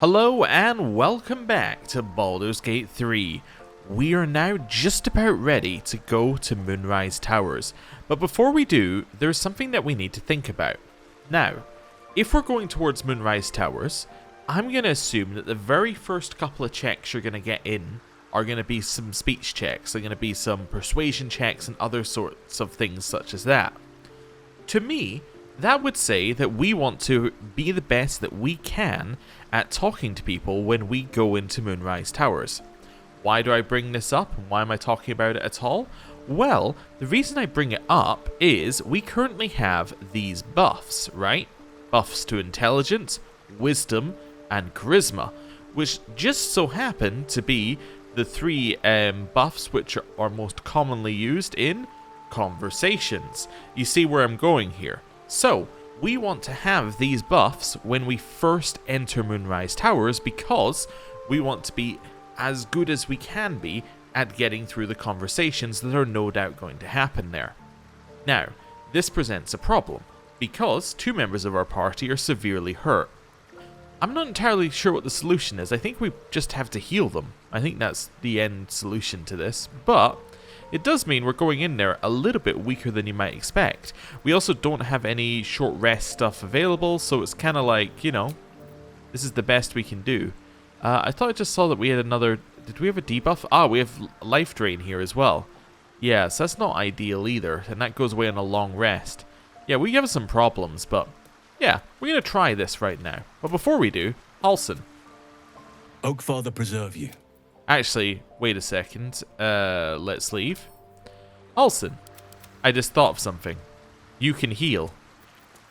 Hello and welcome back to Baldur's Gate 3. We are now just about ready to go to Moonrise Towers, but before we do, there's something that we need to think about. Now, if we're going towards Moonrise Towers, I'm going to assume that the very first couple of checks you're going to get in are going to be some speech checks, they're going to be some persuasion checks and other sorts of things such as that. To me, that would say that we want to be the best that we can at talking to people when we go into Moonrise Towers. Why do I bring this up? Why am I talking about it at all? Well, the reason I bring it up is we currently have these buffs, right? Buffs to intelligence, wisdom, and charisma, which just so happen to be the three buffs which are most commonly used in conversations. You see where I'm going here. So, we want to have these buffs when we first enter Moonrise Towers because we want to be as good as we can be at getting through the conversations that are no doubt going to happen there. Now, this presents a problem because two members of our party are severely hurt. I'm not entirely sure what the solution is. I think we just have to heal them. I think that's the end solution to this, but it does mean we're going in there a little bit weaker than you might expect. We also don't have any short rest stuff available, so it's kind of like, you know, this is the best we can do. I thought I just saw that we had another... Did we have a debuff? Ah, we have life drain here as well. Yeah, so that's not ideal either, and that goes away on a long rest. Yeah, we have some problems, but yeah, we're going to try this right now. But before we do, Halsin. Oakfather preserve you. Actually, wait a second. Let's leave. Halsin, I just thought of something. You can heal.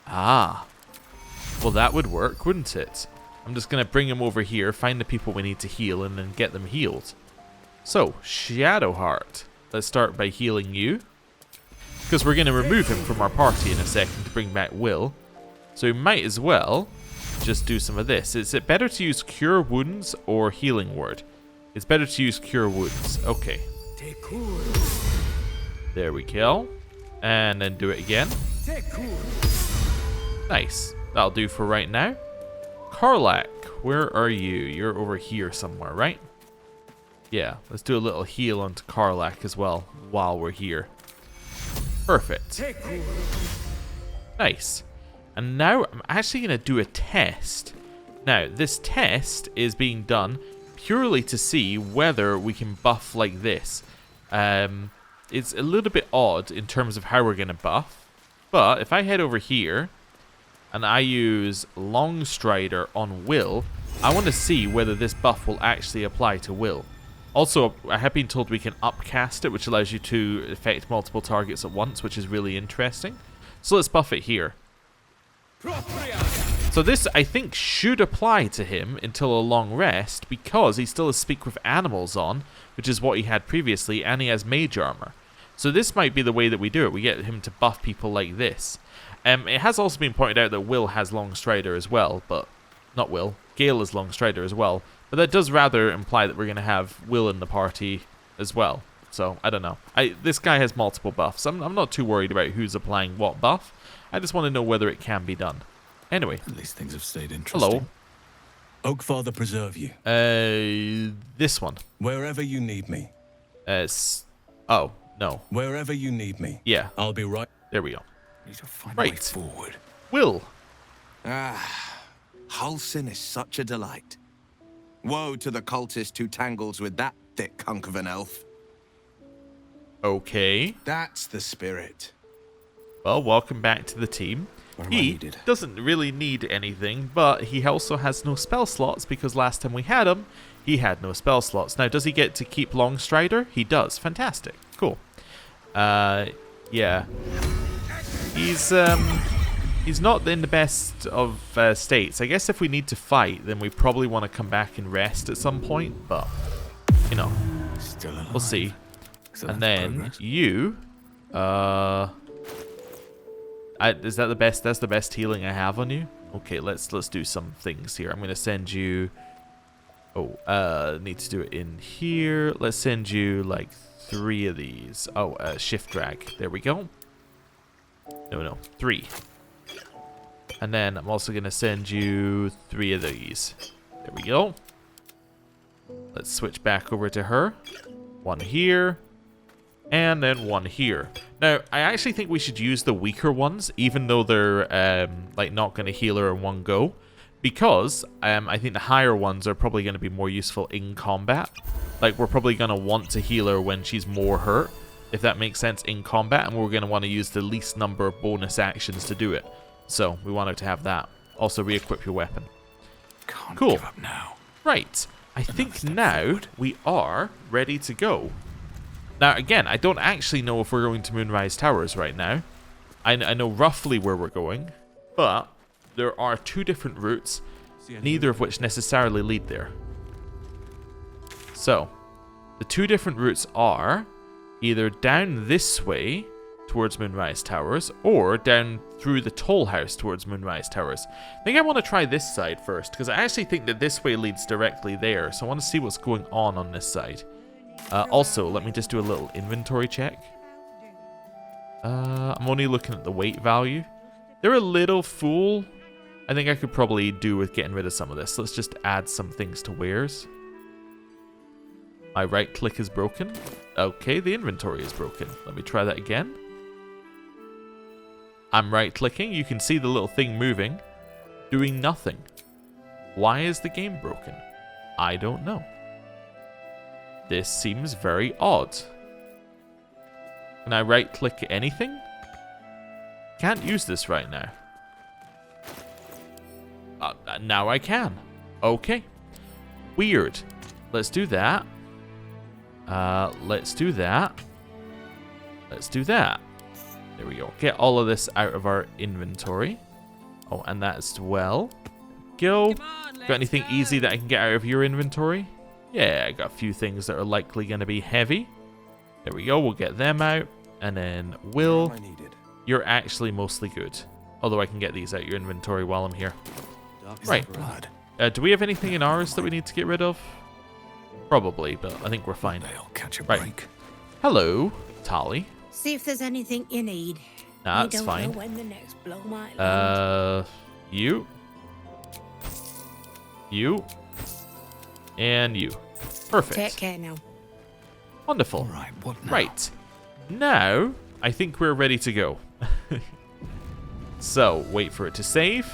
Ah. Well, that would work, wouldn't it? I'm just going to bring him over here, find the people we need to heal, and then get them healed. So, Shadowheart. Let's start by healing you. Because we're going to remove him from our party in a second to bring back Will. So we might as well just do some of this. Is it better to use Cure Wounds or Healing Word? It's better to use Cure Wounds. Okay. There we go. And then do it again. Nice. That'll do for right now. Karlak, where are you? You're over here somewhere, right? Yeah, let's do a little heal onto Karlak as well while we're here. Perfect. Nice. And now I'm actually going to do a test. Now, this test is being done purely to see whether we can buff like this. It's a little bit odd in terms of how we're going to buff. But if I head over here and I use Longstrider on Will, I want to see whether this buff will actually apply to Will. Also, I have been told we can upcast it, which allows you to affect multiple targets at once, which is really interesting. So let's buff it here. So this, I think, should apply to him until a long rest, because he still has Speak with Animals on, which is what he had previously, and he has Mage Armor. So this might be the way that we do it. We get him to buff people like this. It has also been pointed out that Will has Longstrider as well, but... Not Will. Gale has Longstrider as well. But that does rather imply that we're going to have Will in the party as well. So, I don't know. This guy has multiple buffs. I'm not too worried about who's applying what buff. I just want to know whether it can be done. Anyway. At least things have stayed interesting. Hello. Oakfather preserve you. This one. Wherever you need me. Oh, no. Wherever you need me. Yeah. I'll be right. There we go. Need to find a way forward. Will. Halsin is such a delight. Woe to the cultist who tangles with that thick hunk of an elf. Okay. That's the spirit. Well, welcome back to the team. He doesn't really need anything, but he also has no spell slots because last time we had him, he had no spell slots. Now, does he get to keep Longstrider? He does. Fantastic. Cool. Yeah. He's not in the best of states. I guess if we need to fight, then we probably want to come back and rest at some point, but, you know, we'll see. And then you, is that the best? That's the best healing I have on you. Okay, let's do some things here. I'm gonna send you. Oh, need to do it in here. Let's send you like 3 of these. Oh, shift drag. There we go. No, 3. And then I'm also gonna send you 3 of these. There we go. Let's switch back over to her. One here. And then one here. Now, I actually think we should use the weaker ones, even though they're like not going to heal her in one go. Because I think the higher ones are probably going to be more useful in combat. Like, we're probably going to want to heal her when she's more hurt, if that makes sense, in combat. And we're going to want to use the least number of bonus actions to do it. So, we want her to have that. Also, re-equip your weapon. Can't Cool. give up now. Right. I think now we are ready to go. Now, again, I don't actually know if we're going to Moonrise Towers right now. I know roughly where we're going, but there are two different routes, neither of which necessarily lead there. So, the two different routes are either down this way towards Moonrise Towers, or down through the toll house towards Moonrise Towers. I think I want to try this side first, because I actually think that this way leads directly there, so I want to see what's going on this side. Also, let me just do a little inventory check. I'm only looking at the weight value. They're a little full. I think I could probably do with getting rid of some of this. Let's just add some things to wares. My right click is broken. Okay, the inventory is broken. Let me try that again. I'm right clicking. You can see the little thing moving, doing nothing. Why is the game broken? I don't know. This seems very odd. Can I right click anything? Can't use this right now. Now I can. Okay. Weird. Let's do that. Let's do that. Let's do that. There we go. Get all of this out of our inventory. Oh, and that as well. Go. Got anything easy that I can get out of your inventory? Yeah, I got a few things that are likely going to be heavy. There we go. We'll get them out. And then Will, you're actually mostly good. Although I can get these out of your inventory while I'm here. Right. Do we have anything in ours that we need to get rid of? Probably, but I think we're fine. They'll catch a Right. break. Hello, Tali. See if there's anything you need. Nah, You that's don't fine. know when the next blow might land. You. You. And you. Perfect. Take care now. Wonderful. All right, what now? Right. Now, I think we're ready to go. So, wait for it to save.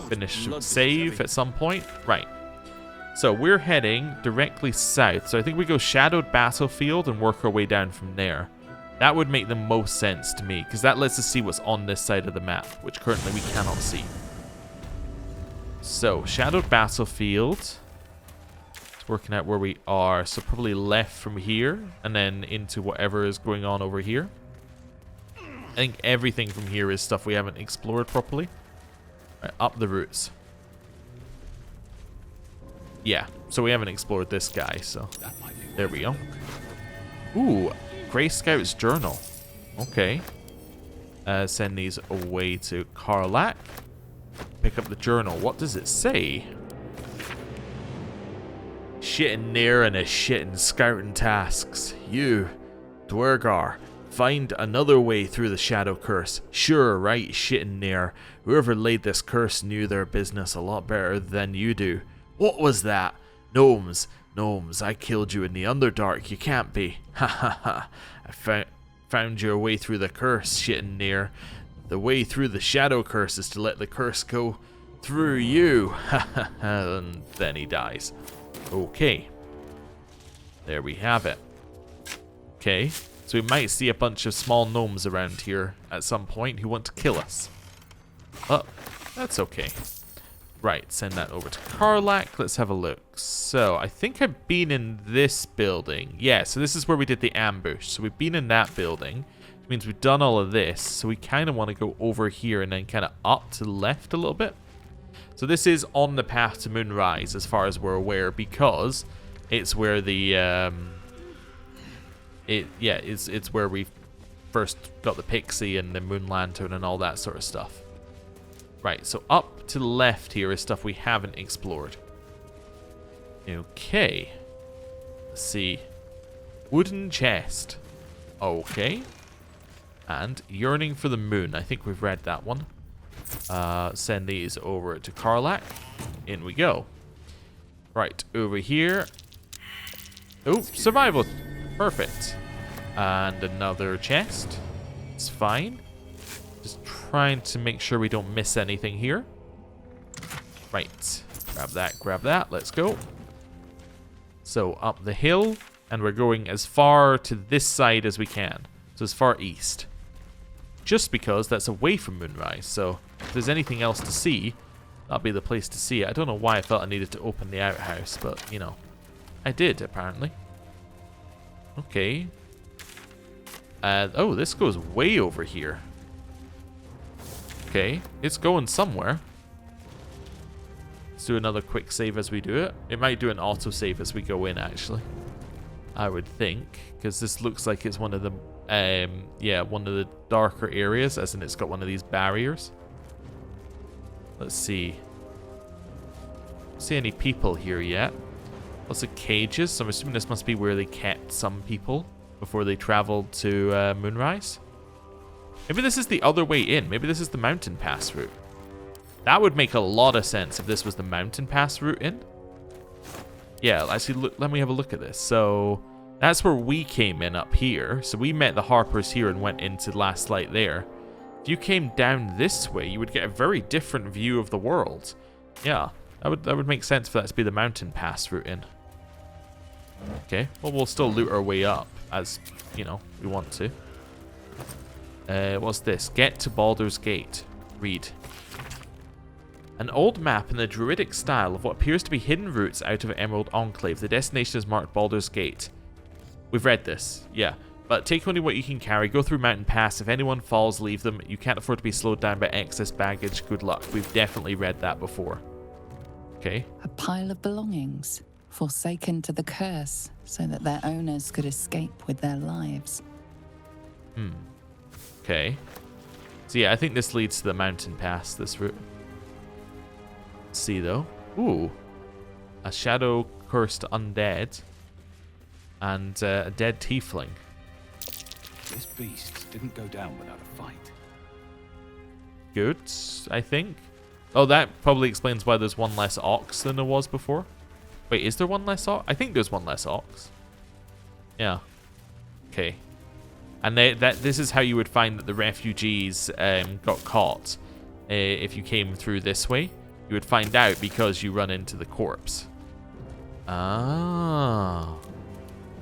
Finish save at some point. Right. So, we're heading directly south. So, I think we go Shadowed Battlefield and work our way down from there. That would make the most sense to me, because that lets us see what's on this side of the map, which currently we cannot see. So, Shadowed Battlefield. It's working out where we are. So, probably left from here, and then into whatever is going on over here. I think everything from here is stuff we haven't explored properly. Right, up the routes. Yeah, so we haven't explored this guy, so there we go. Ooh, Grey Scout's Journal. Okay. Send these away to Karlach. Pick up the journal. What does it say? Shitting near and a shitting scouting tasks. You, Dwergar, find another way through the shadow curse. Sure, right, shitting near. Whoever laid this curse knew their business a lot better than you do. What was that? Gnomes. Gnomes, I killed you in the Underdark. You can't be. Ha ha ha. I found your way through the curse, shitting near. The way through the shadow curse is to let the curse go through you. Ha ha ha. And then he dies. Okay. There we have it. Okay. So we might see a bunch of small gnomes around here at some point who want to kill us. Oh, that's okay. Right, send that over to Karlach. Let's have a look. So, I think I've been in this building. Yeah, so this is where we did the ambush. So we've been in that building. Which means we've done all of this. So we kind of want to go over here and then kind of up to the left a little bit. So this is on the path to Moonrise as far as we're aware, because it's where the it's where we first got the pixie and the moon lantern and all that sort of stuff. Right, so up to the left here is stuff we haven't explored. Okay. Let's see. Wooden chest. Okay. And yearning for the moon. I think we've read that one. Send these over to Karlach. In we go. Right, over here. Oh, survival. Perfect. And another chest. It's fine. Just trying to make sure we don't miss anything here. Right. Grab that. Let's go. So, up the hill. And we're going as far to this side as we can. So, as far east. Just because that's away from Moonrise. So, if there's anything else to see, that'll be the place to see it. I don't know why I felt I needed to open the outhouse, but, you know, I did, apparently. Okay. Oh, this goes way over here. Okay, it's going somewhere. Let's do another quick save as we do it. It might do an auto-save as we go in, actually. I would think, because this looks like it's one of the, yeah, one of the darker areas, as in it's got one of these barriers. Let's see. See any people here yet? Lots of cages, so I'm assuming this must be where they kept some people before they traveled to Moonrise. Maybe this is the other way in. Maybe this is the mountain pass route. That would make a lot of sense if this was the mountain pass route in. Yeah, actually, look, let me have a look at this. So, that's where we came in up here. So, we met the Harpers here and went into Last Light there. If you came down this way, you would get a very different view of the world. Yeah, that would make sense for that to be the mountain pass route in. Okay, well, we'll still loot our way up, as, you know, we want to. What's this? Get to Baldur's Gate. Read. An old map in the druidic style of what appears to be hidden routes out of Emerald Enclave. The destination is marked Baldur's Gate. We've read this, yeah. But take only what you can carry. Go through Mountain Pass. If anyone falls, leave them. You can't afford to be slowed down by excess baggage. Good luck. We've definitely read that before. Okay. A pile of belongings, forsaken to the curse, so that their owners could escape with their lives. Okay. So yeah, I think this leads to the Mountain Pass, this route. Let's see though. Ooh. A shadow-cursed undead. And a dead tiefling. This beast didn't go down without a fight. Good, I think. Oh, that probably explains why there's one less ox than there was before. Wait, is there one less ox? I think there's one less ox. Yeah. Okay. And this is how you would find that the refugees got caught. If you came through this way, you would find out because you run into the corpse. Ah.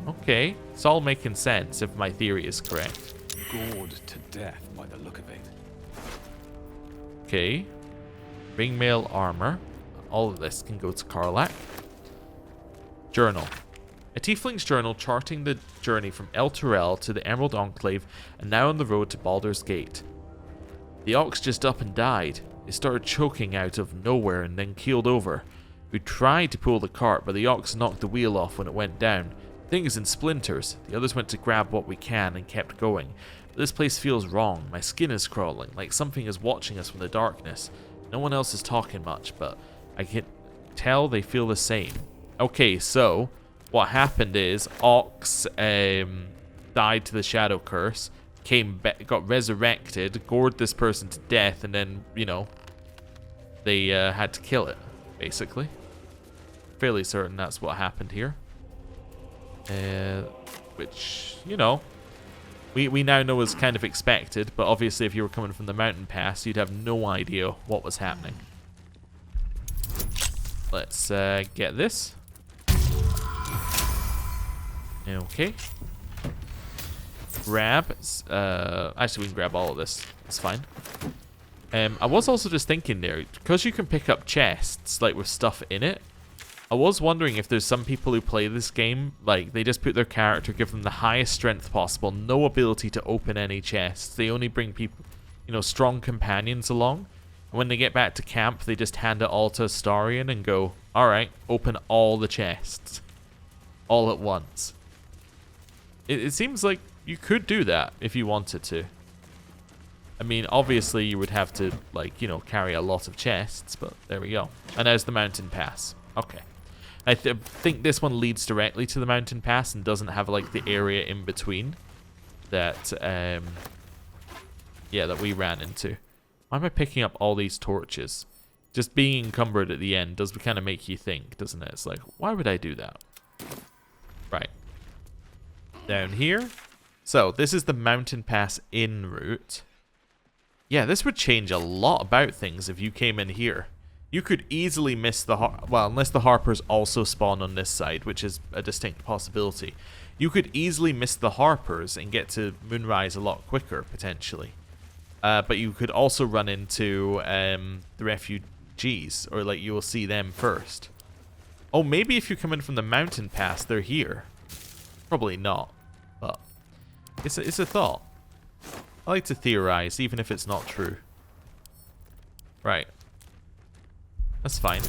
Okay. It's all making sense if my theory is correct. Gored to death by the look of it. Okay. Ringmail armor. All of this can go to Karlach. Journal. A tiefling's journal charting the journey from El Turel to the Emerald Enclave and now on the road to Baldur's Gate. The ox just up and died. It started choking out of nowhere and then keeled over. We tried to pull the cart, but the ox knocked the wheel off when it went down. The thing is in splinters. The others went to grab what we can and kept going. But this place feels wrong. My skin is crawling, like something is watching us from the darkness. No one else is talking much, but I can tell they feel the same. Okay, so what happened is Ox died to the shadow curse, came back, got resurrected, gored this person to death, and then, you know, they had to kill it, basically. Fairly certain that's what happened here. Which, you know, we now know is kind of expected, but obviously if you were coming from the mountain pass, you'd have no idea what was happening. Let's get this. Okay. Grab. Actually, we can grab all of this. It's fine. I was also just thinking there, because you can pick up chests, like with stuff in it, I was wondering if there's some people who play this game, like, they just put their character, give them the highest strength possible, no ability to open any chests. They only bring people, you know, strong companions along. And when they get back to camp, they just hand it all to Astarion and go, alright, open all the chests. All at once. It seems like you could do that if you wanted to. I mean, obviously you would have to, like, you know, carry a lot of chests, but there we go. And there's the mountain pass. Okay. I think this one leads directly to the mountain pass and doesn't have, like, the area in between that, yeah, that we ran into. Why am I picking up all these torches? Just being encumbered at the end does kind of make you think, doesn't it? It's like, why would I do that? Right. Down here. So, this is the mountain pass in route. Yeah, this would change a lot about things if you came in here. You could easily miss the... well, unless the Harpers also spawn on this side, which is a distinct possibility. You could easily miss the Harpers and get to Moonrise a lot quicker, potentially. But you could also run into the refugees, or like you will see them first. Oh, maybe if you come in from the mountain pass, they're here. Probably not, but it's a thought. I like to theorize, even if it's not true. Right. That's fine.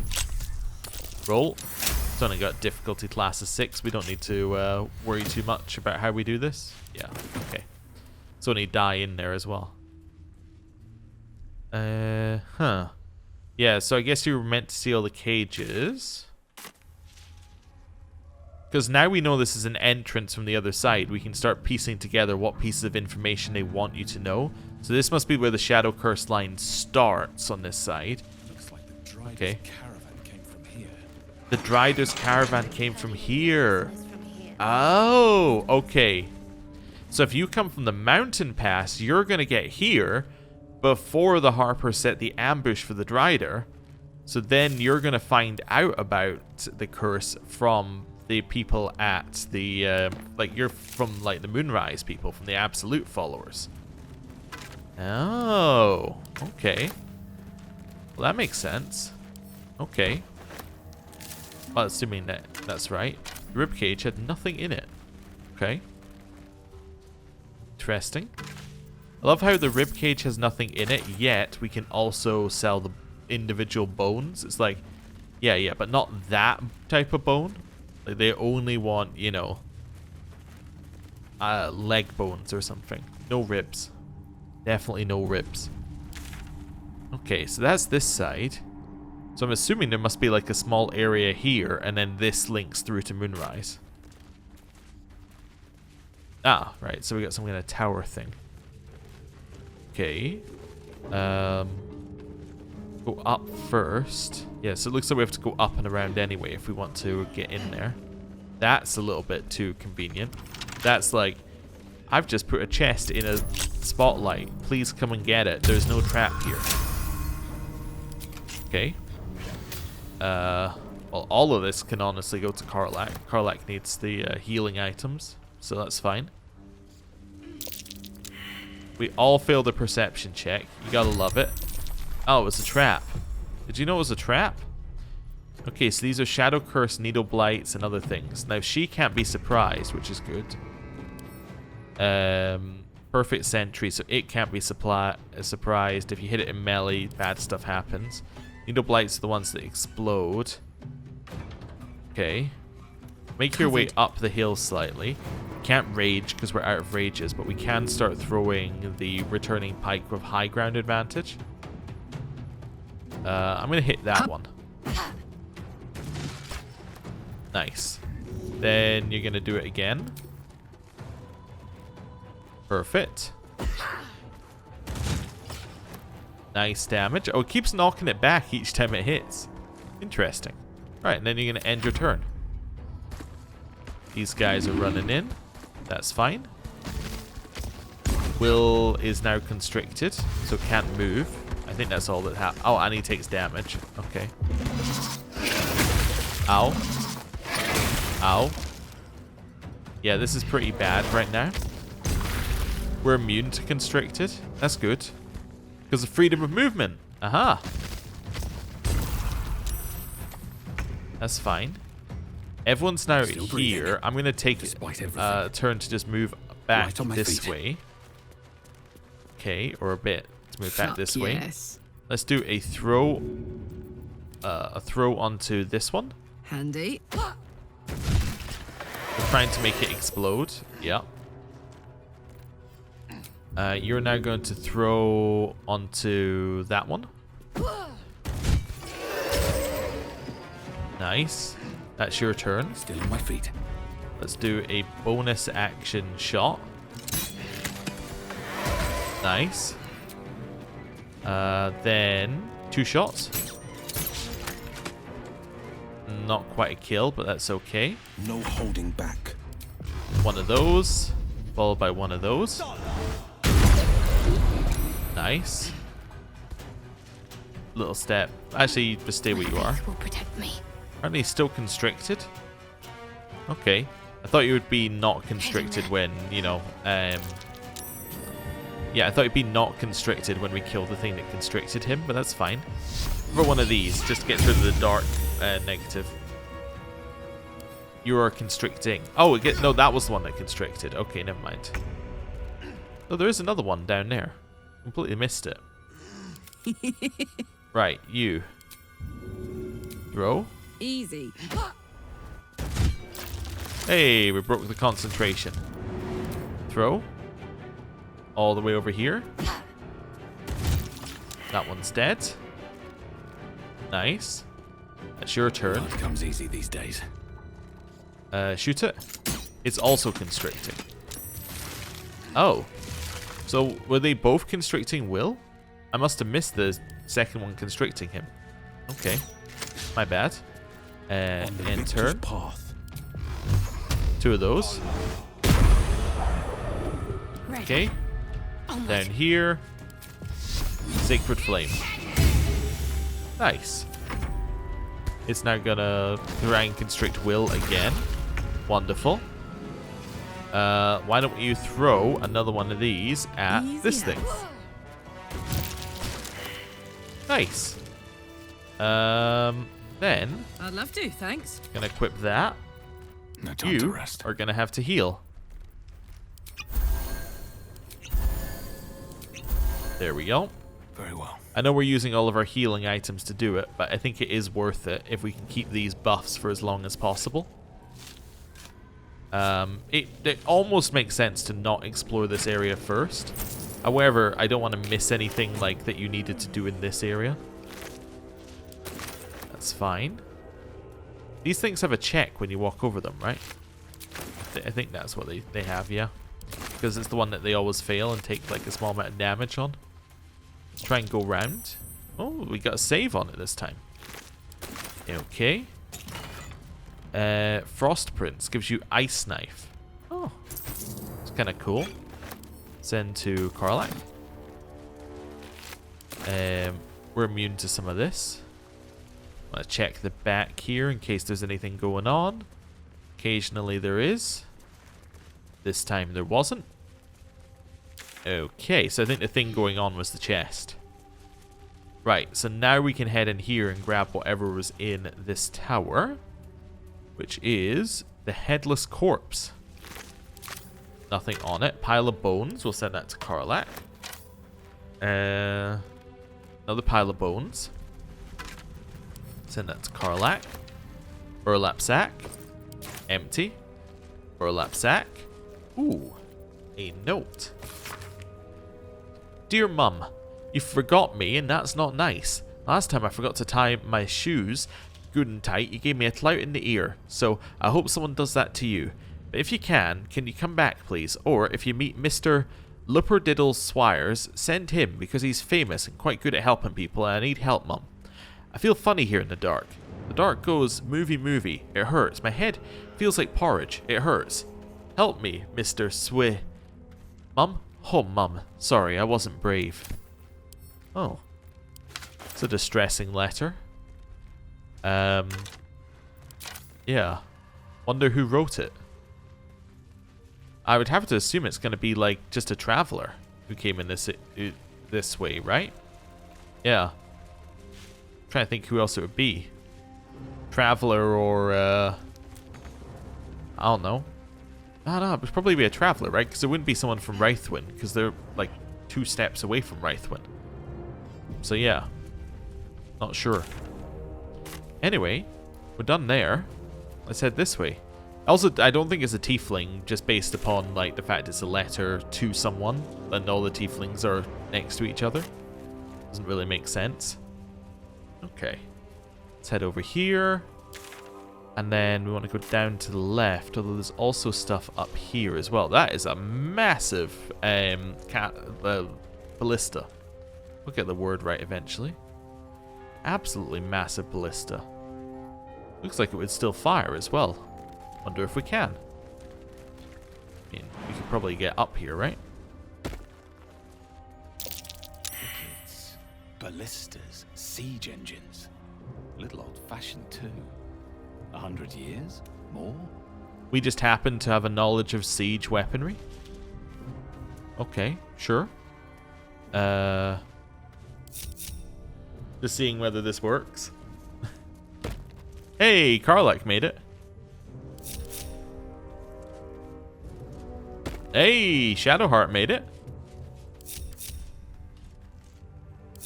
Roll. It's only got difficulty class of 6. We don't need to worry too much about how we do this. Yeah, okay. It's only die in there as well. Huh. Yeah, so I guess you were meant to see all the cages. Because now we know this is an entrance from the other side, we can start piecing together what pieces of information they want you to know. So this must be where the Shadow Curse line starts on this side. Looks like the Drider's caravan came from here. The Drider's caravan came from here. Oh, okay. So if you come from the mountain pass, you're going to get here before the Harper set the ambush for the Drider. So then you're going to find out about the curse from the people at the, like, you're from, like, the Moonrise people, from the Absolute followers. Oh, okay. Well, that makes sense. Okay. Well, assuming that that's right. The ribcage had nothing in it. Okay. Interesting. I love how the ribcage has nothing in it, yet we can also sell the individual bones. It's like, yeah, but not that type of bone. Like, they only want, you know, leg bones or something. No ribs. Definitely no ribs. Okay, so that's this side. So I'm assuming there must be like a small area here, and then this links through to Moonrise. Ah, right, so we got some kind of tower thing. Okay. Go up first. Yeah, so it looks like we have to go up and around anyway if we want to get in there. That's a little bit too convenient. That's like, I've just put a chest in a spotlight. Please come and get it. There's no trap here. Okay. Well, all of this can honestly go to Karlach. Karlach needs the healing items, so that's fine. We all failed the perception check. You gotta love it. Oh, it was a trap. Did you know it was a trap? Okay, so these are Shadow Curse, Needle Blights, and other things. Now, she can't be surprised, which is good. Perfect Sentry, so it can't be surprised. If you hit it in melee, bad stuff happens. Needle Blights are the ones that explode. Okay. Make your way up the hill slightly. Can't rage because we're out of rages, but we can start throwing the returning pike with high ground advantage. I'm going to hit that one. Nice. Then you're going to do it again. Perfect. Nice damage. Oh, it keeps knocking it back each time it hits. Interesting. Alright, and then you're going to end your turn. These guys are running in. That's fine. Will is now constricted, so can't move. I think that's all that happens. Oh, and he takes damage. Okay. Ow. Ow. Yeah, this is pretty bad right now. We're immune to constricted. That's good. Because of freedom of movement. Aha. That's fine. Everyone's now here. I'm going to take a turn to just move back this way. Okay, or a bit to move back this way. Let's do a throw onto this one. Handy. We're trying to make it explode. Yeah. You're now going to throw onto that one. Nice. That's your turn. Still on my feet. Let's do a bonus action shot. Nice. Then 2 shots. not quite a kill, but that's okay. No holding back. One of those, followed by one of those. Nice. Little step. Actually, just stay where you are. Will protect me. Aren't they still constricted? Okay. I thought you would be not constricted when, you know, yeah, I thought it'd be not constricted when we killed the thing that constricted him, but that's fine. For one of these, just to get rid of the dark negative. You are constricting. Oh, no, that was the one that constricted. Okay, never mind. Oh, there is another one down there. Completely missed it. Right, you. Throw. Easy. Hey, we broke the concentration. Throw. All the way over here. That one's dead. Nice. That's your turn. Life comes easy these days. Shoot it. It's also constricting. Oh. So, were they both constricting Will? I must have missed the second one constricting him. Okay. My bad. End turn. Path. Two of those. Okay. Down here. Sacred Flame. Nice. It's now gonna try and constrict Will again. Wonderful. Why don't you throw another one of these at this thing? Nice. Then I'd love to, thanks. gonna equip that. No time to You rest. are gonna have to heal. There we go. Very well. I know we're using all of our healing items to do it, but I think it is worth it if we can keep these buffs for as long as possible. It almost makes sense to not explore this area first. However, I don't want to miss anything like that you needed to do in this area. That's fine. These things have a check when you walk over them, right? I think that's what they have, yeah. Because it's the one that they always fail and take like a small amount of damage on. Let's try and go round. Oh, we got a save on it this time. Okay. Frost Prince gives you Ice Knife. Oh, it's kind of cool. Send to Karlach. We're immune to some of this. I'm gonna check the back here in case there's anything going on. Occasionally there is. This time there wasn't. Okay, so I think the thing going on was the chest. Right, so now we can head in here and grab whatever was in this tower, which is the Headless Corpse. Nothing on it. Pile of bones. We'll send that to Karlach. Another pile of bones. Send that to Karlach. Burlap sack. Empty. Burlap sack. Ooh, a note. Dear Mum, you forgot me and that's not nice. Last time I forgot to tie my shoes good and tight, you gave me a clout in the ear, so I hope someone does that to you. But if you can you come back please? Or if you meet Mr. Lupperdiddle Swires, send him because he's famous and quite good at helping people and I need help, Mum. I feel funny here in the dark. The dark goes movie. It hurts. My head feels like porridge. It hurts. Help me, Mr. Swi. Mum? Oh, Mum. Sorry, I wasn't brave. Oh. It's a distressing letter. Yeah. Wonder who wrote it. I would have to assume it's going to be like just a traveler who came in this way, right? Yeah. I'm trying to think who else it would be. Traveler or I don't know. I don't know. It would probably be a traveler, right? Because it wouldn't be someone from Wraithwind, because they're like 2 steps away from Wraithwind. So yeah. Not sure. Anyway, we're done there. Let's head this way. Also, I don't think it's a tiefling just based upon like the fact it's a letter to someone and all the tieflings are next to each other. Doesn't really make sense. Okay. Let's head over here. And then we want to go down to the left, although there's also stuff up here as well. That is a massive ballista. We'll get the word right eventually. Absolutely massive ballista. Looks like it would still fire as well. Wonder if we can. I mean, we could probably get up here, right? Rockets, ballistas, siege engines. A little old-fashioned too. 100 years? More? We just happen to have a knowledge of siege weaponry. Okay, sure. Just seeing whether this works. Hey, Karlach made it. Hey, Shadowheart made it.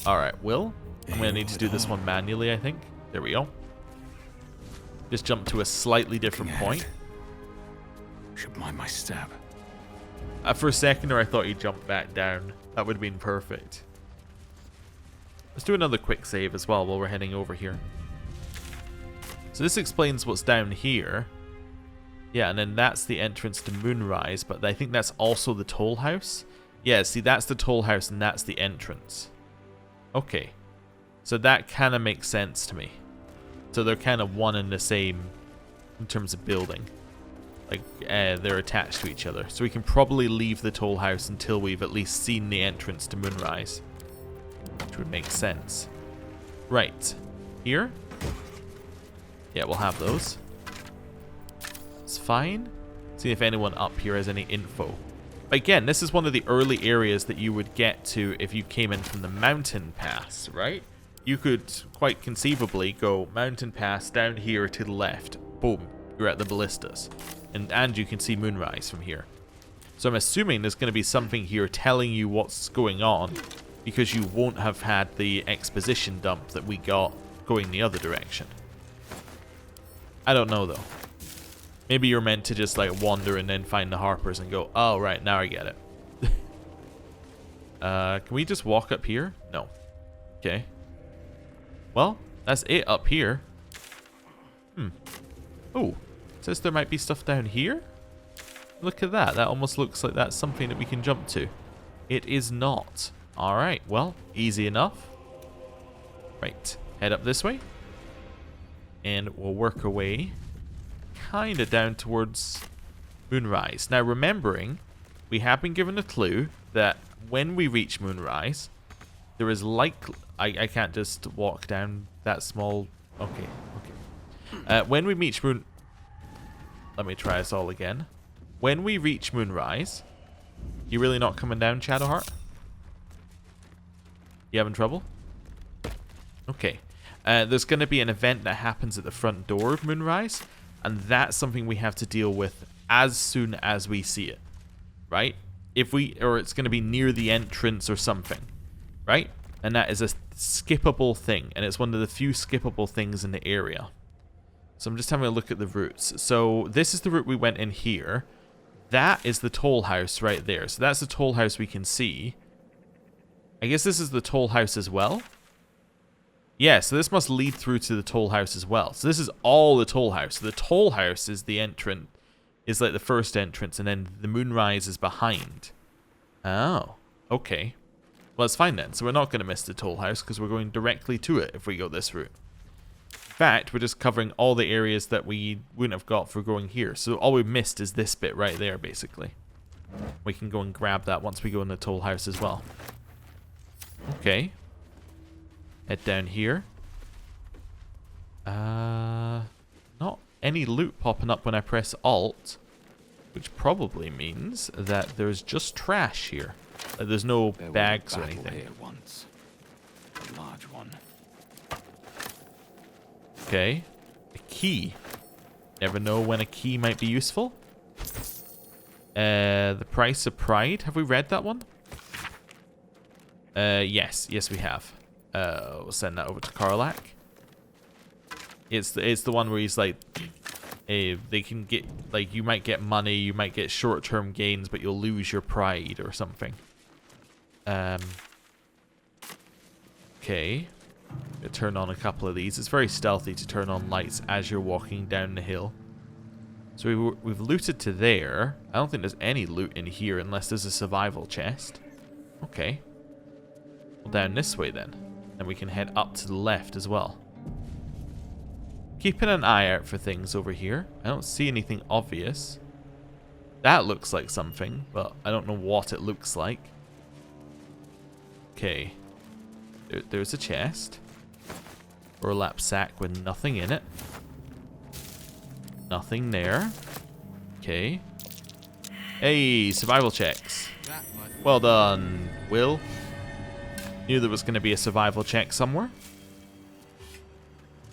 Alright, Will. I'm going to need to do this one manually, I think. There we go. Just jump to a slightly different point. Should mind my step. For a second there, I thought you jumped back down. That would have been perfect. Let's do another quick save as well while we're heading over here. So this explains what's down here. Yeah, and then that's the entrance to Moonrise, but I think that's also the toll house. Yeah, see, that's the toll house and that's the entrance. Okay. So that kind of makes sense to me. So they're kind of one and the same in terms of building. Like, they're attached to each other. So we can probably leave the toll house until we've at least seen the entrance to Moonrise. Which would make sense. Right. Here? Yeah, we'll have those. It's fine. See if anyone up here has any info. Again, this is one of the early areas that you would get to if you came in from the mountain pass, right? You could quite conceivably go mountain pass down here to the left. Boom. You're at the ballistas. And you can see Moonrise from here. So I'm assuming there's going to be something here telling you what's going on, because you won't have had the exposition dump that we got going the other direction. I don't know though. Maybe you're meant to just like wander and then find the Harpers and go, oh right, now I get it. Can we just walk up here? No. Okay. Well, that's it up here. Oh. Says there might be stuff down here. Look at that. That almost looks like that's something that we can jump to. It is not. Alright, well, easy enough. Right, head up this way. And we'll work our way kind of down towards Moonrise. Now, remembering, we have been given a clue that when we reach Moonrise, there is likely... I can't just walk down that small... Okay, okay. When we reach Moon... Let me try this all again. When we reach Moonrise... You really not coming down, Shadowheart? You having trouble? Okay. There's going to be an event that happens at the front door of Moonrise, and that's something we have to deal with as soon as we see it. Right? Or it's going to be near the entrance or something. Right? And that is a skippable thing, and it's one of the few skippable things in the area. So I'm just having a look at the routes. So this is the route we went in here. That is the toll house right there. So that's the toll house we can see. I guess this is the toll house as well. Yeah, so this must lead through to the toll house as well. So this is all the toll house. So the toll house is the entrance, is like the first entrance, and then the Moonrise is behind. Oh, okay. Well, it's fine then. So we're not going to miss the toll house because we're going directly to it if we go this route. In fact, we're just covering all the areas that we wouldn't have got for going here. So all we've missed is this bit right there, basically. We can go and grab that once we go in the toll house as well. Okay. Head down here. Not any loot popping up when I press Alt, which probably means that there's just trash here. There's no bags or anything. Here once. A large one. Okay. A key. Never know when a key might be useful. The Price of Pride. Have we read that one? Yes. Yes, we have. We'll send that over to Karlach. It's the one where he's like, they can get, like, you might get money, you might get short-term gains, but you'll lose your pride or something. Okay. Turn on a couple of these. It's very stealthy to turn on lights as you're walking down the hill. So we've looted to there. I don't think there's any loot in here unless there's a survival chest. Okay. Well, down this way then. And we can head up to the left as well. Keeping an eye out for things over here. I don't see anything obvious. That looks like something, but I don't know what it looks like. Okay. There's a chest. Burlap sack with nothing in it. Nothing there. Okay. Hey, survival checks. Well done, Will. Knew there was going to be a survival check somewhere.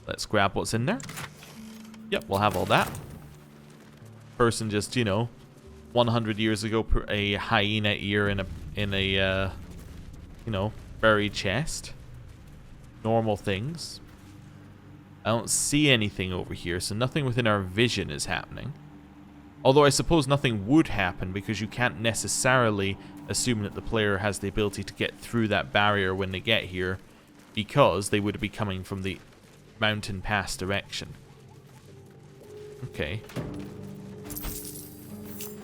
Let's grab what's in there. Yep, we'll have all that. Person just, you know, 100 years ago put a hyena ear in a you know, buried chest. Normal things. I don't see anything over here, so nothing within our vision is happening. Although I suppose nothing would happen because you can't necessarily assume that the player has the ability to get through that barrier when they get here, because they would be coming from the mountain pass direction. Okay.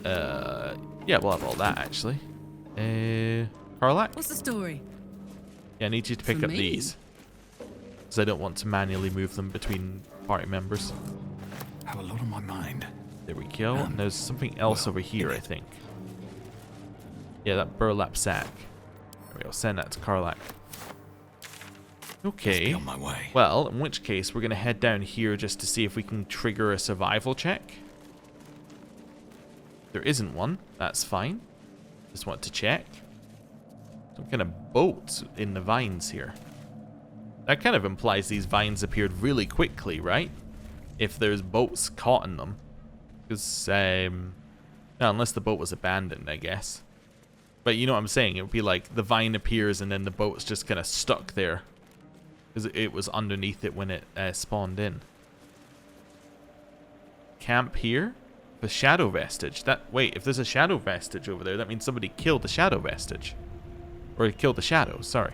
Yeah, we'll have all that actually. Karlak? What's the story? Yeah, I need you to pick For up me? these. Because I don't want to manually move them between party members. Have a lot on my mind. There we go. And there's something else over here, I think. Yeah, that burlap sack. There we go. Send that to Karlak. Okay. Be on my way. Well, in which case, we're going to head down here just to see if we can trigger a survival check. There isn't one. That's fine. Just want to check. Some kind of boat in the vines here. That kind of implies these vines appeared really quickly, right? If there's boats caught in them. Because, no, unless the boat was abandoned, I guess. But you know what I'm saying? It would be like the vine appears and then the boat's just kind of stuck there. Because it was underneath it when it spawned in. Camp here? The shadow vestige. Wait, if there's a shadow vestige over there, that means somebody killed the shadow vestige. Or killed the shadow, sorry.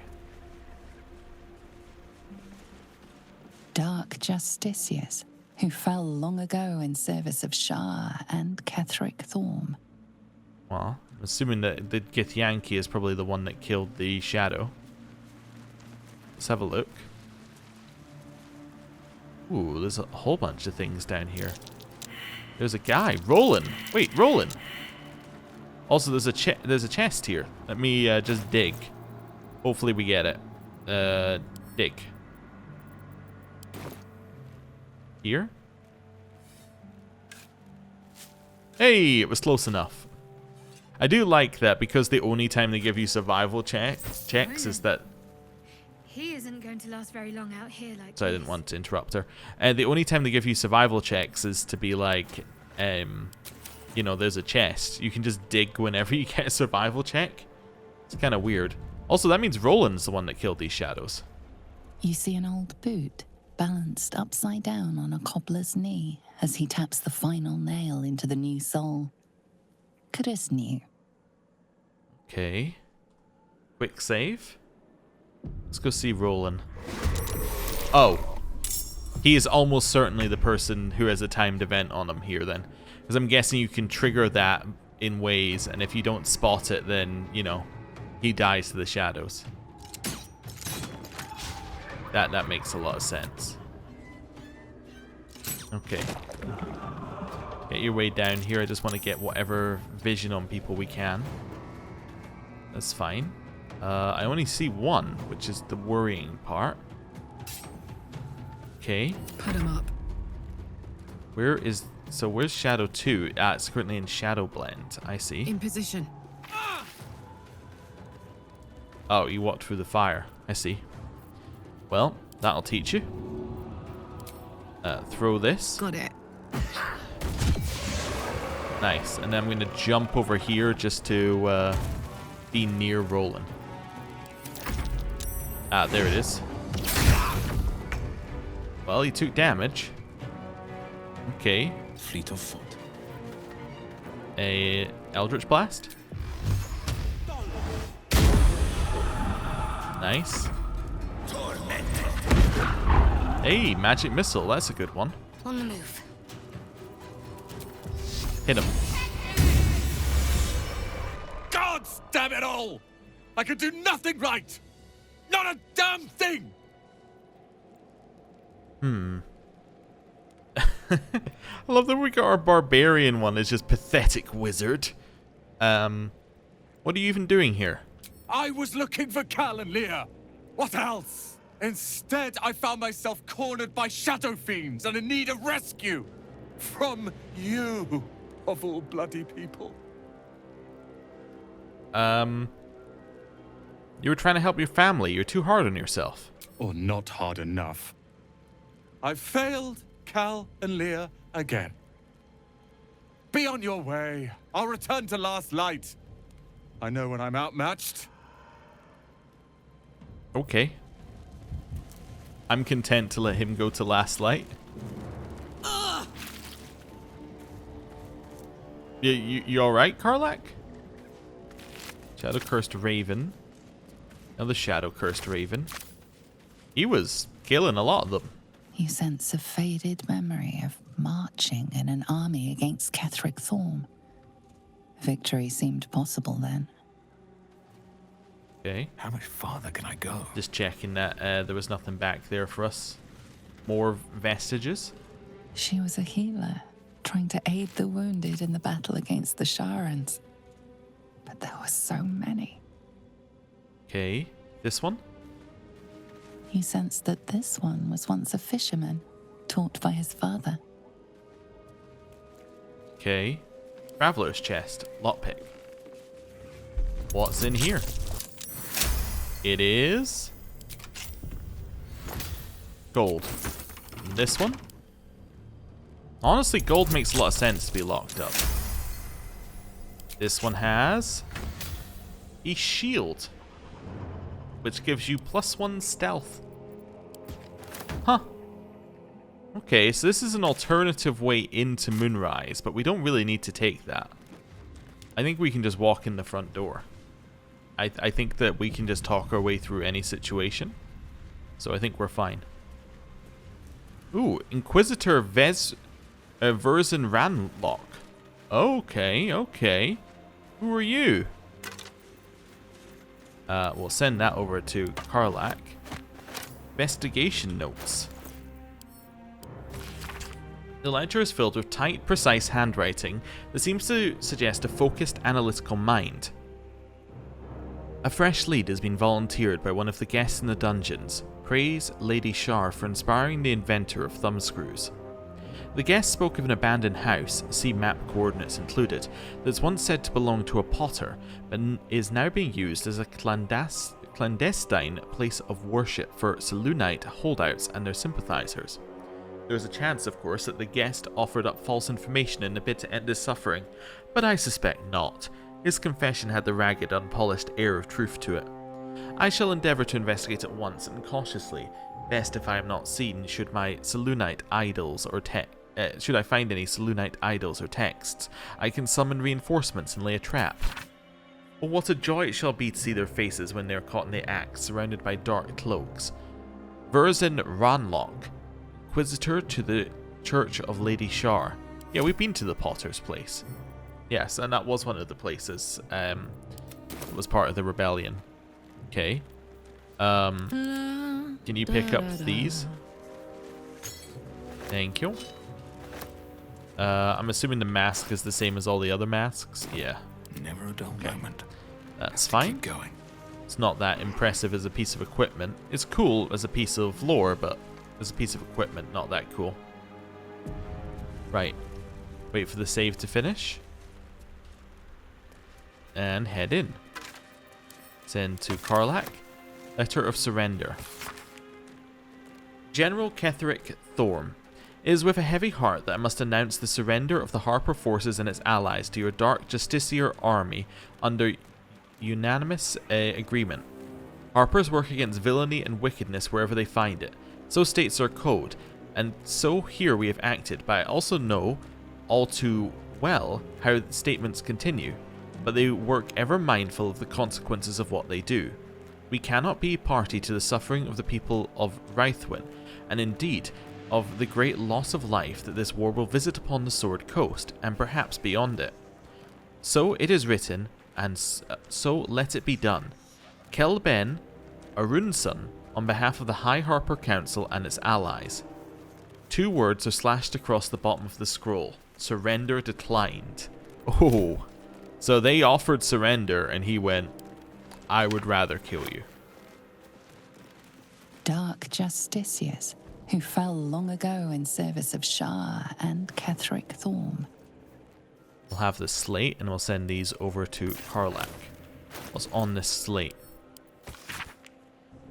Dark Justicius, who fell long ago in service of Shah and Ketheric Thorm. Well, I'm assuming that the Githyanki is probably the one that killed the shadow. Let's have a look. Ooh, there's a whole bunch of things down here. There's a guy, Roland. Wait, Roland. Also, there's a chest here. Let me just dig. Hopefully we get it. Dig. Here? Hey, it was close enough. I do like that because the only time they give you survival checks is that... He isn't going to last very long out here like So I didn't want to interrupt her. The only time they give you survival checks is to be like, you know, there's a chest. You can just dig whenever you get a survival check. It's kind of weird. Also, that means Roland's the one that killed these shadows. You see an old boot balanced upside down on a cobbler's knee as he taps the final nail into the new soul. Could new. Okay. Quick save. Let's go see Roland. Oh. He is almost certainly the person who has a timed event on him here then. Because I'm guessing you can trigger that in ways, and if you don't spot it, then, you know, he dies to the shadows. That makes a lot of sense. Okay. Get your way down here. I just want to get whatever vision on people we can. That's fine. I only see one, which is the worrying part. Okay. Put him up. Where's Shadow 2? Ah, it's currently in Shadow Blend. I see. In position. Oh, you walked through the fire. I see. Well, that'll teach you. Throw this. Got it. Nice. And then I'm going to jump over here just to be near Roland. Ah, there it is. Well, he took damage. Okay. Fleet of foot. A Eldritch Blast. Nice. Hey, Magic Missile. That's a good one. On the move. Hit him. God damn it all! I can do nothing right! Not a damn thing! I love that we got our barbarian one as just pathetic wizard. What are you even doing here? I was looking for Cal and Leah. What else? Instead, I found myself cornered by shadow fiends and in need of rescue. From you, of all bloody people. You were trying to help your family. You're too hard on yourself. Or not hard enough. I've failed Cal and Leah again. Be on your way. I'll return to Last Light. I know when I'm outmatched. Okay. I'm content to let him go to Last Light. You alright, Karlach? Shadow Cursed Raven. Another Shadow Cursed Raven. He was killing a lot of them. You sense a faded memory of marching in an army against Ketheric Thorm. Victory seemed possible then. Okay. How much farther can I go? Just checking that there was nothing back there for us. More vestiges. She was a healer, trying to aid the wounded in the battle against the Sharans. But there were so many. Okay. This one? You sensed that this one was once a fisherman, taught by his father. Okay. Traveler's chest. Lockpick. What's in here? It is gold. And this one? Honestly, gold makes a lot of sense to be locked up. This one has a shield, which gives you +1 stealth. Huh. Okay, so this is an alternative way into Moonrise, but we don't really need to take that. I think we can just walk in the front door. I think that we can just talk our way through any situation. So I think we're fine. Ooh, Inquisitor Verzin Ranlock. Okay, okay. Who are you? We'll send that over to Karlach. Investigation notes. The ledger is filled with tight, precise handwriting that seems to suggest a focused, analytical mind. A fresh lead has been volunteered by one of the guests in the dungeons. Praise Lady Shar for inspiring the inventor of thumbscrews. The guest spoke of an abandoned house, see map coordinates included, that's once said to belong to a potter, but is now being used as a clandestine place of worship for Selûnite holdouts and their sympathizers. There is a chance, of course, that the guest offered up false information in a bid to end his suffering, but I suspect not. His confession had the ragged, unpolished air of truth to it. I shall endeavour to investigate at once and cautiously, best if I am not seen should my Selûnite idols or should I find any Selûnite idols or texts. I can summon reinforcements and lay a trap. But what a joy it shall be to see their faces when they are caught in the act, surrounded by dark cloaks. Verzin Ranlock, Inquisitor to the Church of Lady Shar. Yeah, we've been to the Potter's place. Yes, and that was one of the places. It was part of the rebellion. Okay. Can you pick up these? Thank you. I'm assuming the mask is the same as all the other masks. Yeah. Never a dull moment. That's fine. Keep going. It's not that impressive as a piece of equipment. It's cool as a piece of lore, but as a piece of equipment, not that cool. Right. Wait for the save to finish. And head in. Send to Karlach. Letter of Surrender. General Ketheric Thorm. It is with a heavy heart that I must announce the surrender of the Harper forces and its allies to your Dark Justiciar army under unanimous agreement. Harpers work against villainy and wickedness wherever they find it. So states our code, and so here we have acted, but I also know all too well how the statements continue, but they work ever mindful of the consequences of what they do. We cannot be party to the suffering of the people of Raithwin, and indeed of the great loss of life that this war will visit upon the Sword Coast, and perhaps beyond it. So it is written, and so let it be done. Kel Ben Arunson, on behalf of the High Harper Council and its allies. 2 words are slashed across the bottom of the scroll. Surrender declined. Oh. So they offered surrender and he went, I would rather kill you. Dark justiciars who fell long ago in service of Shah and Ketheric Thorm. We'll have the slate and we'll send these over to Karlach. What's on this slate?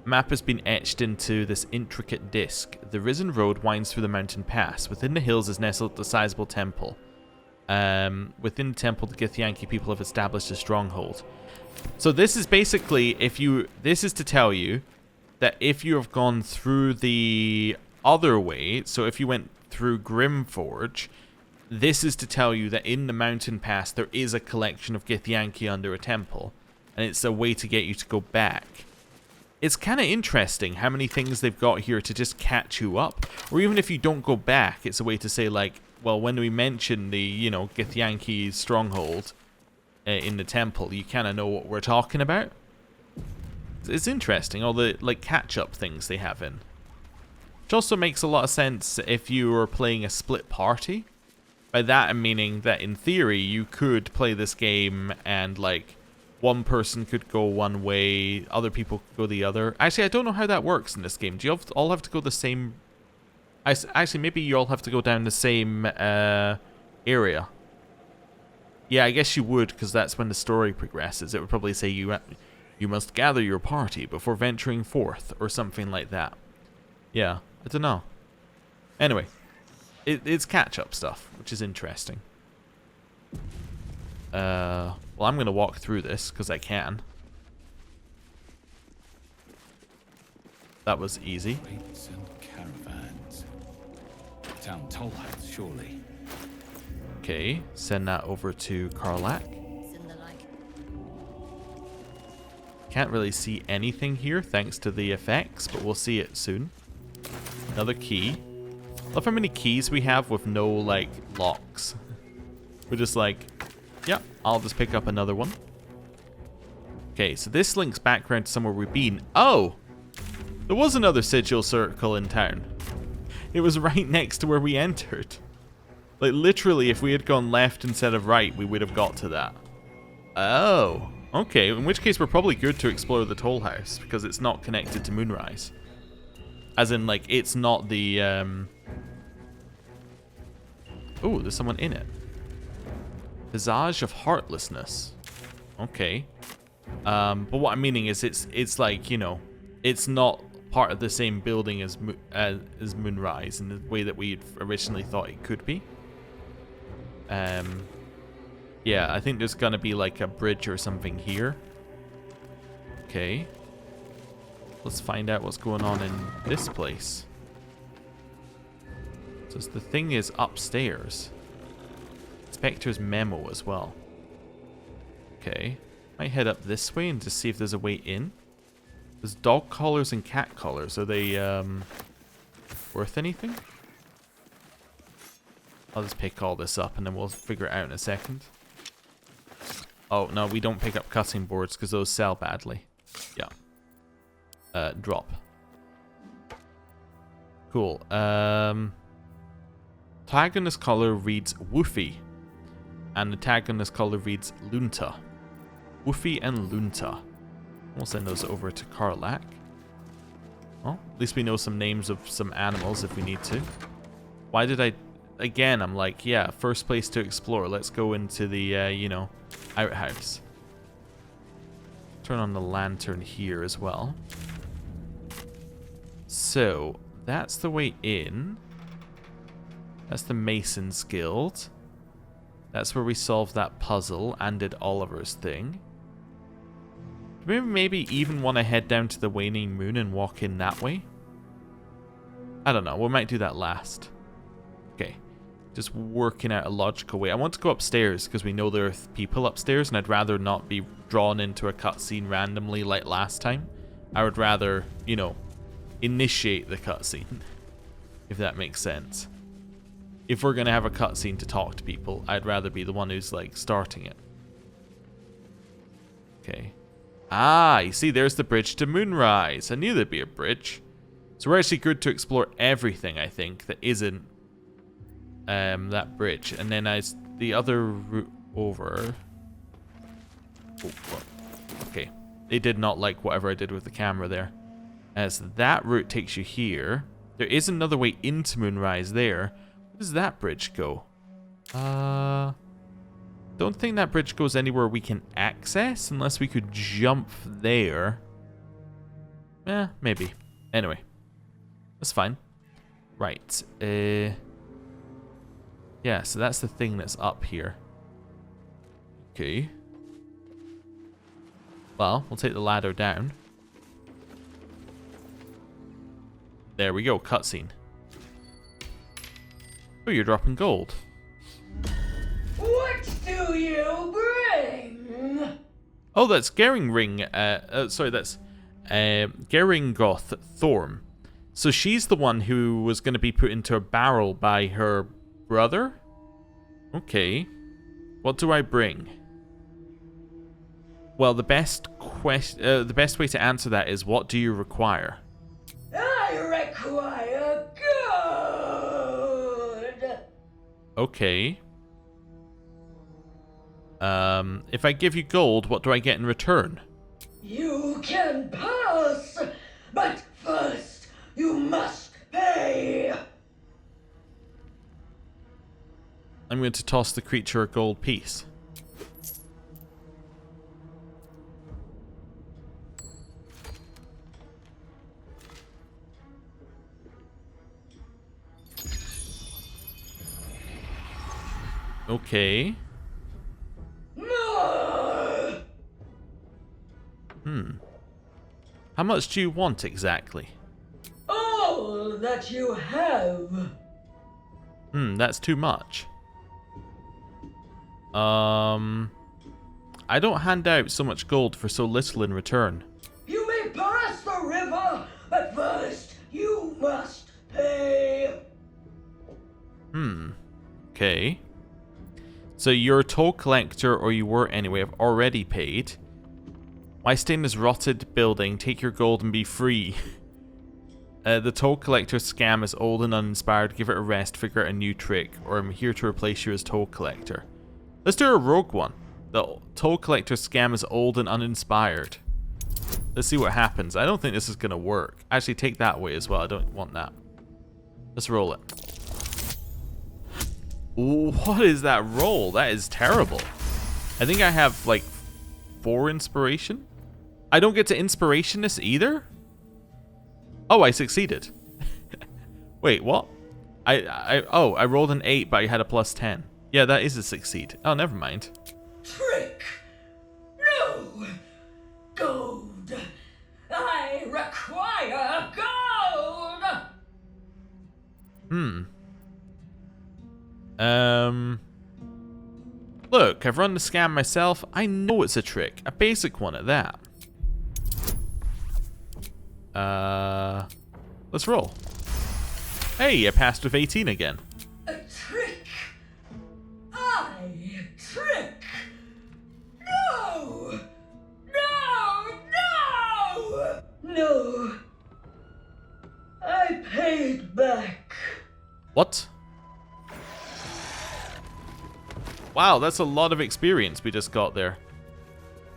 Map has been etched into this intricate disc. The Risen Road winds through the mountain pass. Within the hills is nestled a sizable temple. Within the temple, the Githyanki people have established a stronghold. So this is basically, this is to tell you that if you have gone through the other way, so if you went through Grimforge, this is to tell you that in the mountain pass there is a collection of Githyanki under a temple, and it's a way to get you to go back. It's kind of interesting how many things they've got here to just catch you up. Or even if you don't go back, it's a way to say, like, well, when we mention the, you know, Githyanki stronghold in the temple, you kind of know what we're talking about. It's interesting, all the, like, catch-up things they have in. Which also makes a lot of sense if you were playing a split party. By that, I'm meaning that in theory, you could play this game and, like, one person could go one way, other people could go the other. Actually, I don't know how that works in this game. Do you all have to go the same... Actually, maybe you all have to go down the same area. Yeah, I guess you would, because that's when the story progresses. It would probably say you must gather your party before venturing forth, or something like that. Yeah, I don't know. Anyway, it's catch-up stuff, which is interesting. Well, I'm going to walk through this, because I can. That was easy. Crates and caravans. Town toll house, surely. Okay, send that over to Karlach. Can't really see anything here, thanks to the effects, but we'll see it soon. Another key. Love how many keys we have with no, like, locks. We're just like... yeah, I'll just pick up another one. Okay, so this links back around to somewhere we've been. Oh! There was another sigil circle in town. It was right next to where we entered. Like, literally, if we had gone left instead of right, we would have got to that. Oh. Okay, in which case we're probably good to explore the toll house, because it's not connected to Moonrise. As in, like, it's not the, oh, there's someone in it. Visage of Heartlessness. Okay. But what I'm meaning is it's like, you know, it's not part of the same building as Moonrise in the way that we originally thought it could be. Yeah, I think there's gonna be like a bridge or something here. Okay. Let's find out what's going on in this place. So the thing is upstairs. Spectre's memo as well. Okay. Might head up this way and just see if there's a way in. There's dog collars and cat collars. Are they worth anything? I'll just pick all this up and then we'll figure it out in a second. Oh, no, we don't pick up cutting boards because those sell badly. Yeah. Drop. Cool. Tag on this collar reads Woofy. And the tag on this collar reads Lunta. Woofy and Lunta. We'll send those over to Karlach. Well, at least we know some names of some animals if we need to. Why did I... Again, I'm like, yeah, first place to explore. Let's go into the, you know, outhouse. Turn on the lantern here as well. So, that's the way in. That's the Mason's Guild. That's where we solved that puzzle and did Oliver's thing. Do we maybe even want to head down to the Waning Moon and walk in that way? I don't know. We might do that last. Okay. Just working out a logical way. I want to go upstairs because we know there are people upstairs and I'd rather not be drawn into a cutscene randomly like last time. I would rather, you know, initiate the cutscene. If that makes sense. If we're going to have a cutscene to talk to people, I'd rather be the one who's, like, starting it. Okay. Ah, you see, there's the bridge to Moonrise. I knew there'd be a bridge. So we're actually good to explore everything, I think, that isn't that bridge. And then as the other route over... Oh, what? Okay. They did not like whatever I did with the camera there. As that route takes you here. There is another way into Moonrise there. Where does that bridge go? Don't think that bridge goes anywhere we can access unless we could jump there. Maybe. Anyway. That's fine. Right. Yeah, so that's the thing that's up here. Okay. Well, we'll take the ladder down. There we go, cutscene. Oh, you're dropping gold. What do you bring? Oh, that's Gering sorry, that's Geringoth Thorm. So she's the one who was going to be put into a barrel by her brother? Okay. What do I bring? Well, the best way to answer that is, what do you require? I require good. Okay. If I give you gold, what do I get in return? You can pass, but first you must pay. I'm going to toss the creature a gold piece. Okay. No. How much do you want exactly? All that you have. That's too much. I don't hand out so much gold for so little in return. You may pass the river, but first you must pay. Okay. So you're a toll collector, or you were anyway. I've already paid. Why stay in this rotted building? Take your gold and be free. The toll collector scam is old and uninspired. Give it a rest. Figure out a new trick, or I'm here to replace you as toll collector. Let's do a rogue one. The toll collector scam is old and uninspired. Let's see what happens. I don't think this is going to work. Actually, take that way as well. I don't want that. Let's roll it. What is that roll? That is terrible. I think I have like 4 inspiration. I don't get to inspiration this either? Oh, I succeeded. Wait, what? I rolled an 8, but I had a plus 10. Yeah, that is a succeed. Oh, never mind. Trick. No. Gold. I require gold. Look, I've run the scam myself. I know it's a trick. A basic one at that. Let's roll. Hey, I passed with 18 again. A trick. I trick. No. No. No. No. I paid back. What? Wow, that's a lot of experience we just got there.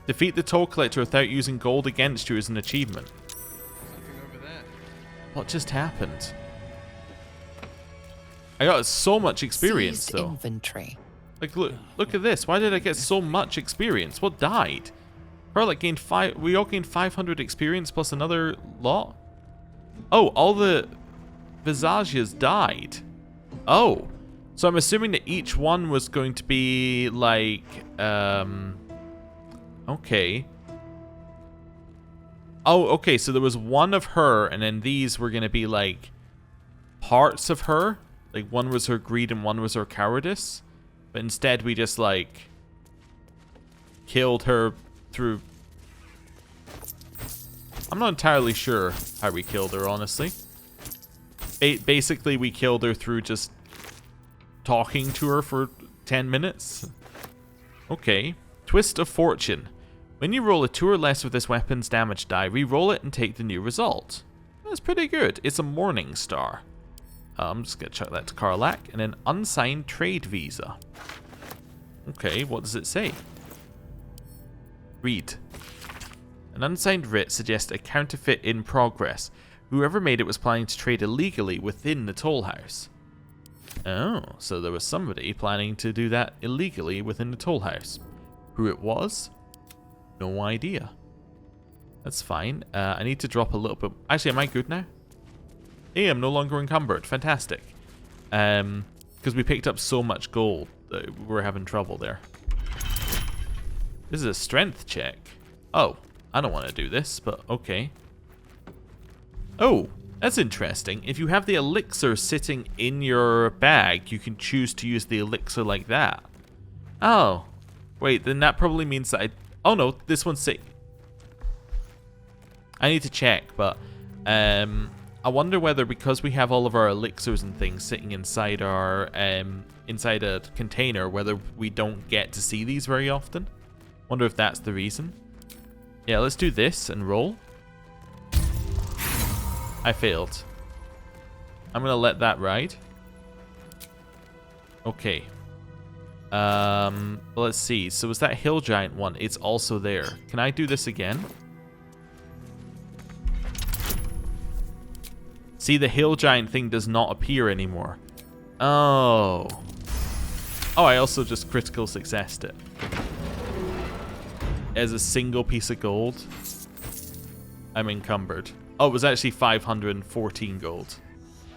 Defeat the toll collector without using gold against you is an achievement. What just happened? I got so much experience Seized though. Inventory. Like look at this. Why did I get so much experience? What died? Probably gained 5. We all gained 500 experience plus another lot. Oh, all the visages died. Oh. So I'm assuming that each one was going to be like, okay. Oh, okay, so there was one of her, and then these were going to be like parts of her. Like one was her greed and one was her cowardice. But instead we just like killed her through... I'm not entirely sure how we killed her, honestly. Basically we killed her through just talking to her for 10 minutes. Okay. Twist of Fortune. When you roll a 2 or less with this weapon's damage die, re-roll it and take the new result. That's pretty good. It's a Morning Star. I'm just going to chuck that to Karlach. And an unsigned trade visa. Okay, what does it say? Read. An unsigned writ suggests a counterfeit in progress. Whoever made it was planning to trade illegally within the toll house. Oh, so there was somebody planning to do that illegally within the toll house. Who it was? No idea. That's fine. I need to drop a little bit. Actually, am I good now? Hey, I'm no longer encumbered. Fantastic. Because we picked up so much gold that we're having trouble there. This is a strength check. Oh, I don't want to do this, but okay. Oh, that's interesting. If you have the elixir sitting in your bag, you can choose to use the elixir like that. Oh, wait, then that probably means that oh no, this one's sick. I need to check, but I wonder whether because we have all of our elixirs and things sitting inside our inside a container, whether we don't get to see these very often. Wonder if that's the reason. Yeah, let's do this and roll. I failed. I'm gonna let that ride. Okay. Well, let's see. So was that hill giant one? It's also there. Can I do this again? See, the hill giant thing does not appear anymore. Oh. Oh, I also just critical successed it. As a single piece of gold, I'm encumbered. Oh, it was actually 514 gold.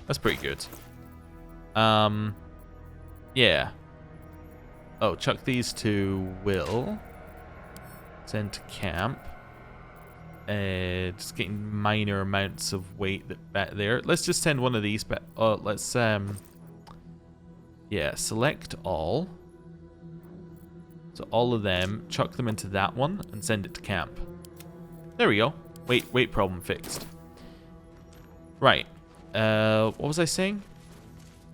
That's pretty good. Yeah. Oh, chuck these to Will. Send to camp. Just getting minor amounts of weight back there. Let's just send one of these back. Oh, let's yeah, select all. So all of them, chuck them into that one and send it to camp. There we go. Weight problem fixed. Right. What was I saying?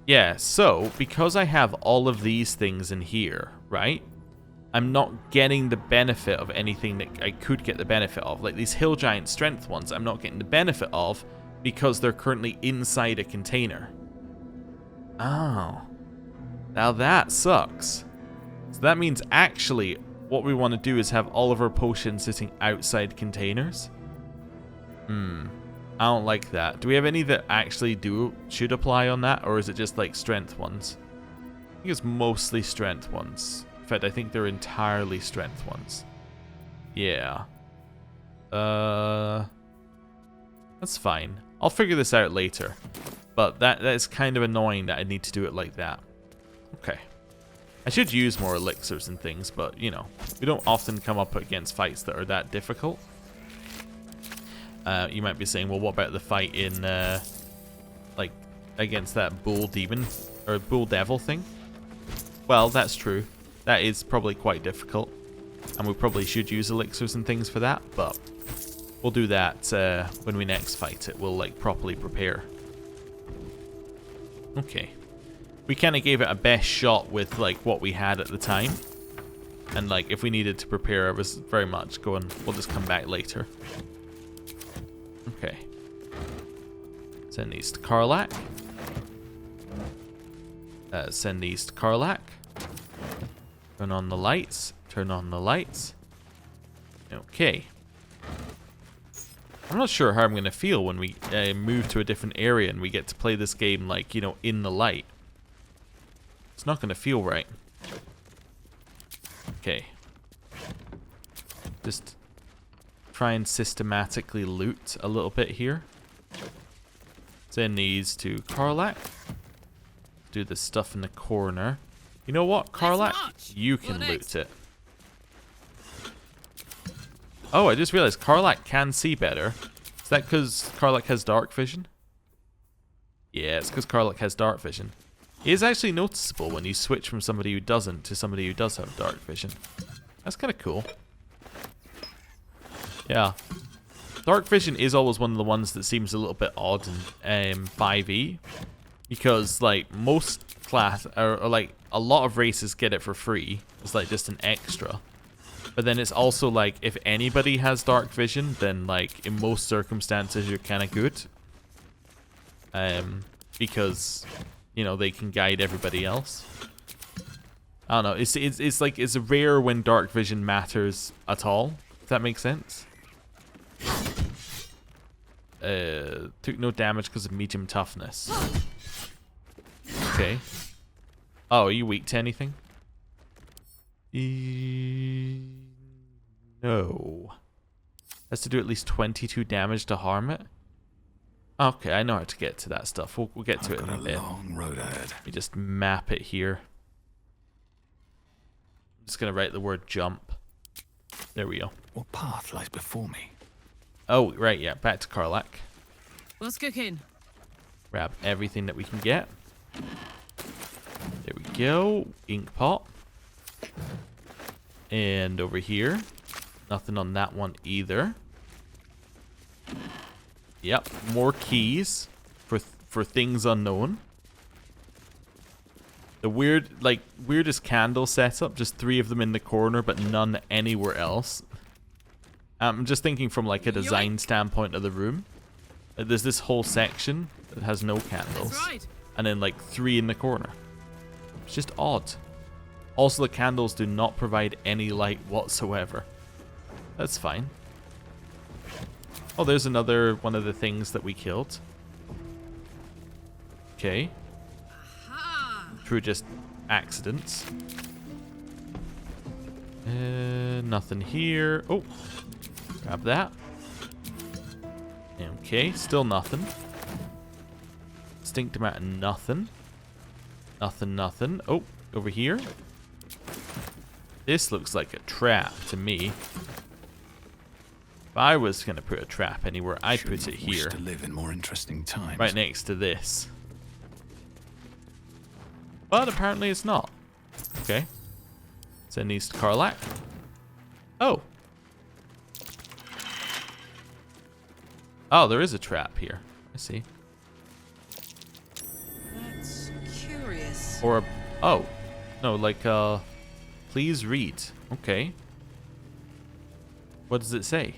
Yeah, so because I have all of these things in here, right? I'm not getting the benefit of anything that I could get the benefit of. Like these hill giant strength ones, I'm not getting the benefit of because they're currently inside a container. Oh. Now that sucks. So that means actually what we want to do is have all of our potions sitting outside containers. I don't like that. Do we have any that actually should apply on that, or is it just like strength ones? I think it's mostly strength ones. In fact, I think they're entirely strength ones. Yeah. That's fine. I'll figure this out later. But that is kind of annoying that I need to do it like that. Okay. I should use more elixirs and things, but, you know, we don't often come up against fights that are that difficult. You might be saying, well, what about the fight in, like, against that bull demon, or bull devil thing? Well, that's true. That is probably quite difficult. And we probably should use elixirs and things for that, but we'll do that when we next fight it. We'll, like, properly prepare. Okay. We kind of gave it a best shot with, like, what we had at the time. And, like, if we needed to prepare, I was very much going, we'll just come back later. Okay. Send these to Karlach. Send these to Karlach. Turn on the lights. Turn on the lights. Okay. I'm not sure how I'm going to feel when we move to a different area and we get to play this game, like, you know, in the light. It's not going to feel right. Okay. Just try and systematically loot a little bit here. Send these to Karlach. Do the stuff in the corner. You know what, Karlach? You can loot it. Oh, I just realized Karlach can see better. Is that because Karlach has dark vision? Yeah, it's because Karlach has dark vision. It is actually noticeable when you switch from somebody who doesn't to somebody who does have dark vision. That's kind of cool. Yeah. Dark vision is always one of the ones that seems a little bit odd in 5e. Because, like, most class, or like, a lot of races get it for free. It's like just an extra. But then it's also like, if anybody has dark vision, then, like, in most circumstances, you're kind of good. because, you know, they can guide everybody else. I don't know. It's like it's rare when dark vision matters at all. If that makes sense. Took no damage because of medium toughness. Okay. Oh, are you weak to anything? No. Has to do at least 22 damage to harm it. Okay, I know how to get to that stuff. We'll get to it in a bit. Long road ahead. Let me just map it here. I'm just gonna write the word jump. There we go. What path lies before me? Oh, right, yeah. Back to Karlach. What's cooking? Grab everything that we can get. There we go. Ink pot. And over here. Nothing on that one either. Yep, more keys for things unknown. The weirdest candle setup, just 3 of them in the corner, but none anywhere else. I'm just thinking from like a design standpoint of the room. There's this whole section that has no candles, That's right. and then like 3 in the corner. It's just odd. Also, the candles do not provide any light whatsoever. That's fine. Oh, there's another one of the things that we killed. Okay. Through just accidents. Nothing here. Oh, grab that. Okay, still nothing. Distinct amount of nothing. Nothing. Oh, over here. This looks like a trap to me. If I was going to put a trap anywhere, I'd put it here. To live in more interesting times. Right next to this. But apparently it's not. Okay. Send these to Karlach. Oh. Oh, there is a trap here. I see. That's curious. Or a... Oh. No, like, please read. Okay. What does it say?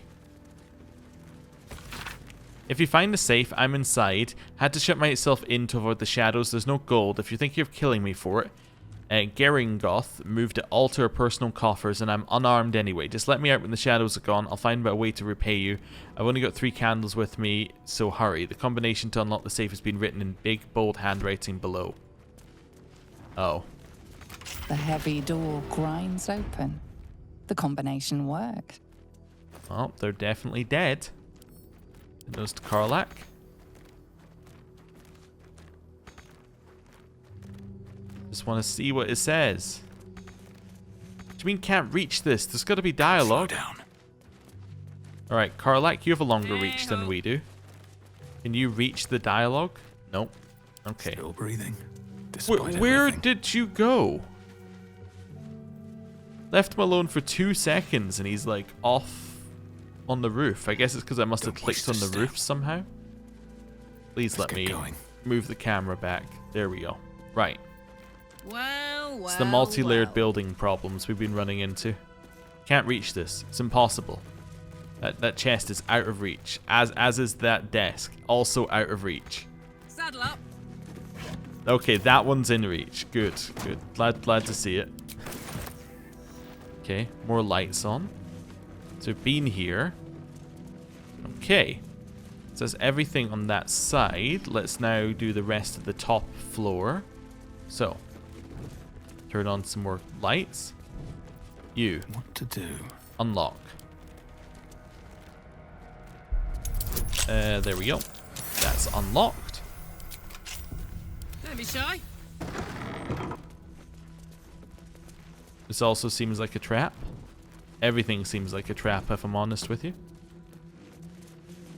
If you find the safe, I'm inside. Had to shut myself in to avoid the shadows. There's no gold. If you're thinking of killing me for it, Geringoth moved to alter personal coffers, and I'm unarmed anyway. Just let me out when the shadows are gone. I'll find a way to repay you. I've only got 3 candles with me, so hurry. The combination to unlock the safe has been written in big, bold handwriting below. Oh. The heavy door grinds open. The combination worked. Well, they're definitely dead. It goes to Karlach. Just want to see what it says. What do you mean can't reach this? There's got to be dialogue. Alright, Karlach, you have a longer reach than we do. Can you reach the dialogue? Nope. Okay. Still breathing. Where did you go? Left him alone for 2 seconds and he's like off on the roof. I guess it's because I must have clicked on the roof somehow. Please let me move the camera back. There we go. Right. Well, It's the multi-layered building problems we've been running into. Can't reach this. It's impossible. That chest is out of reach. As is that desk. Also out of reach. Saddle up. Okay, that one's in reach. Good. Glad to see it. Okay, more lights on. So we've been here. Okay. It says everything on that side. Let's now do the rest of the top floor. So, turn on some more lights. You. What to do? Unlock. There we go. That's unlocked. Don't be shy. This also seems like a trap. Everything seems like a trap, if I'm honest with you.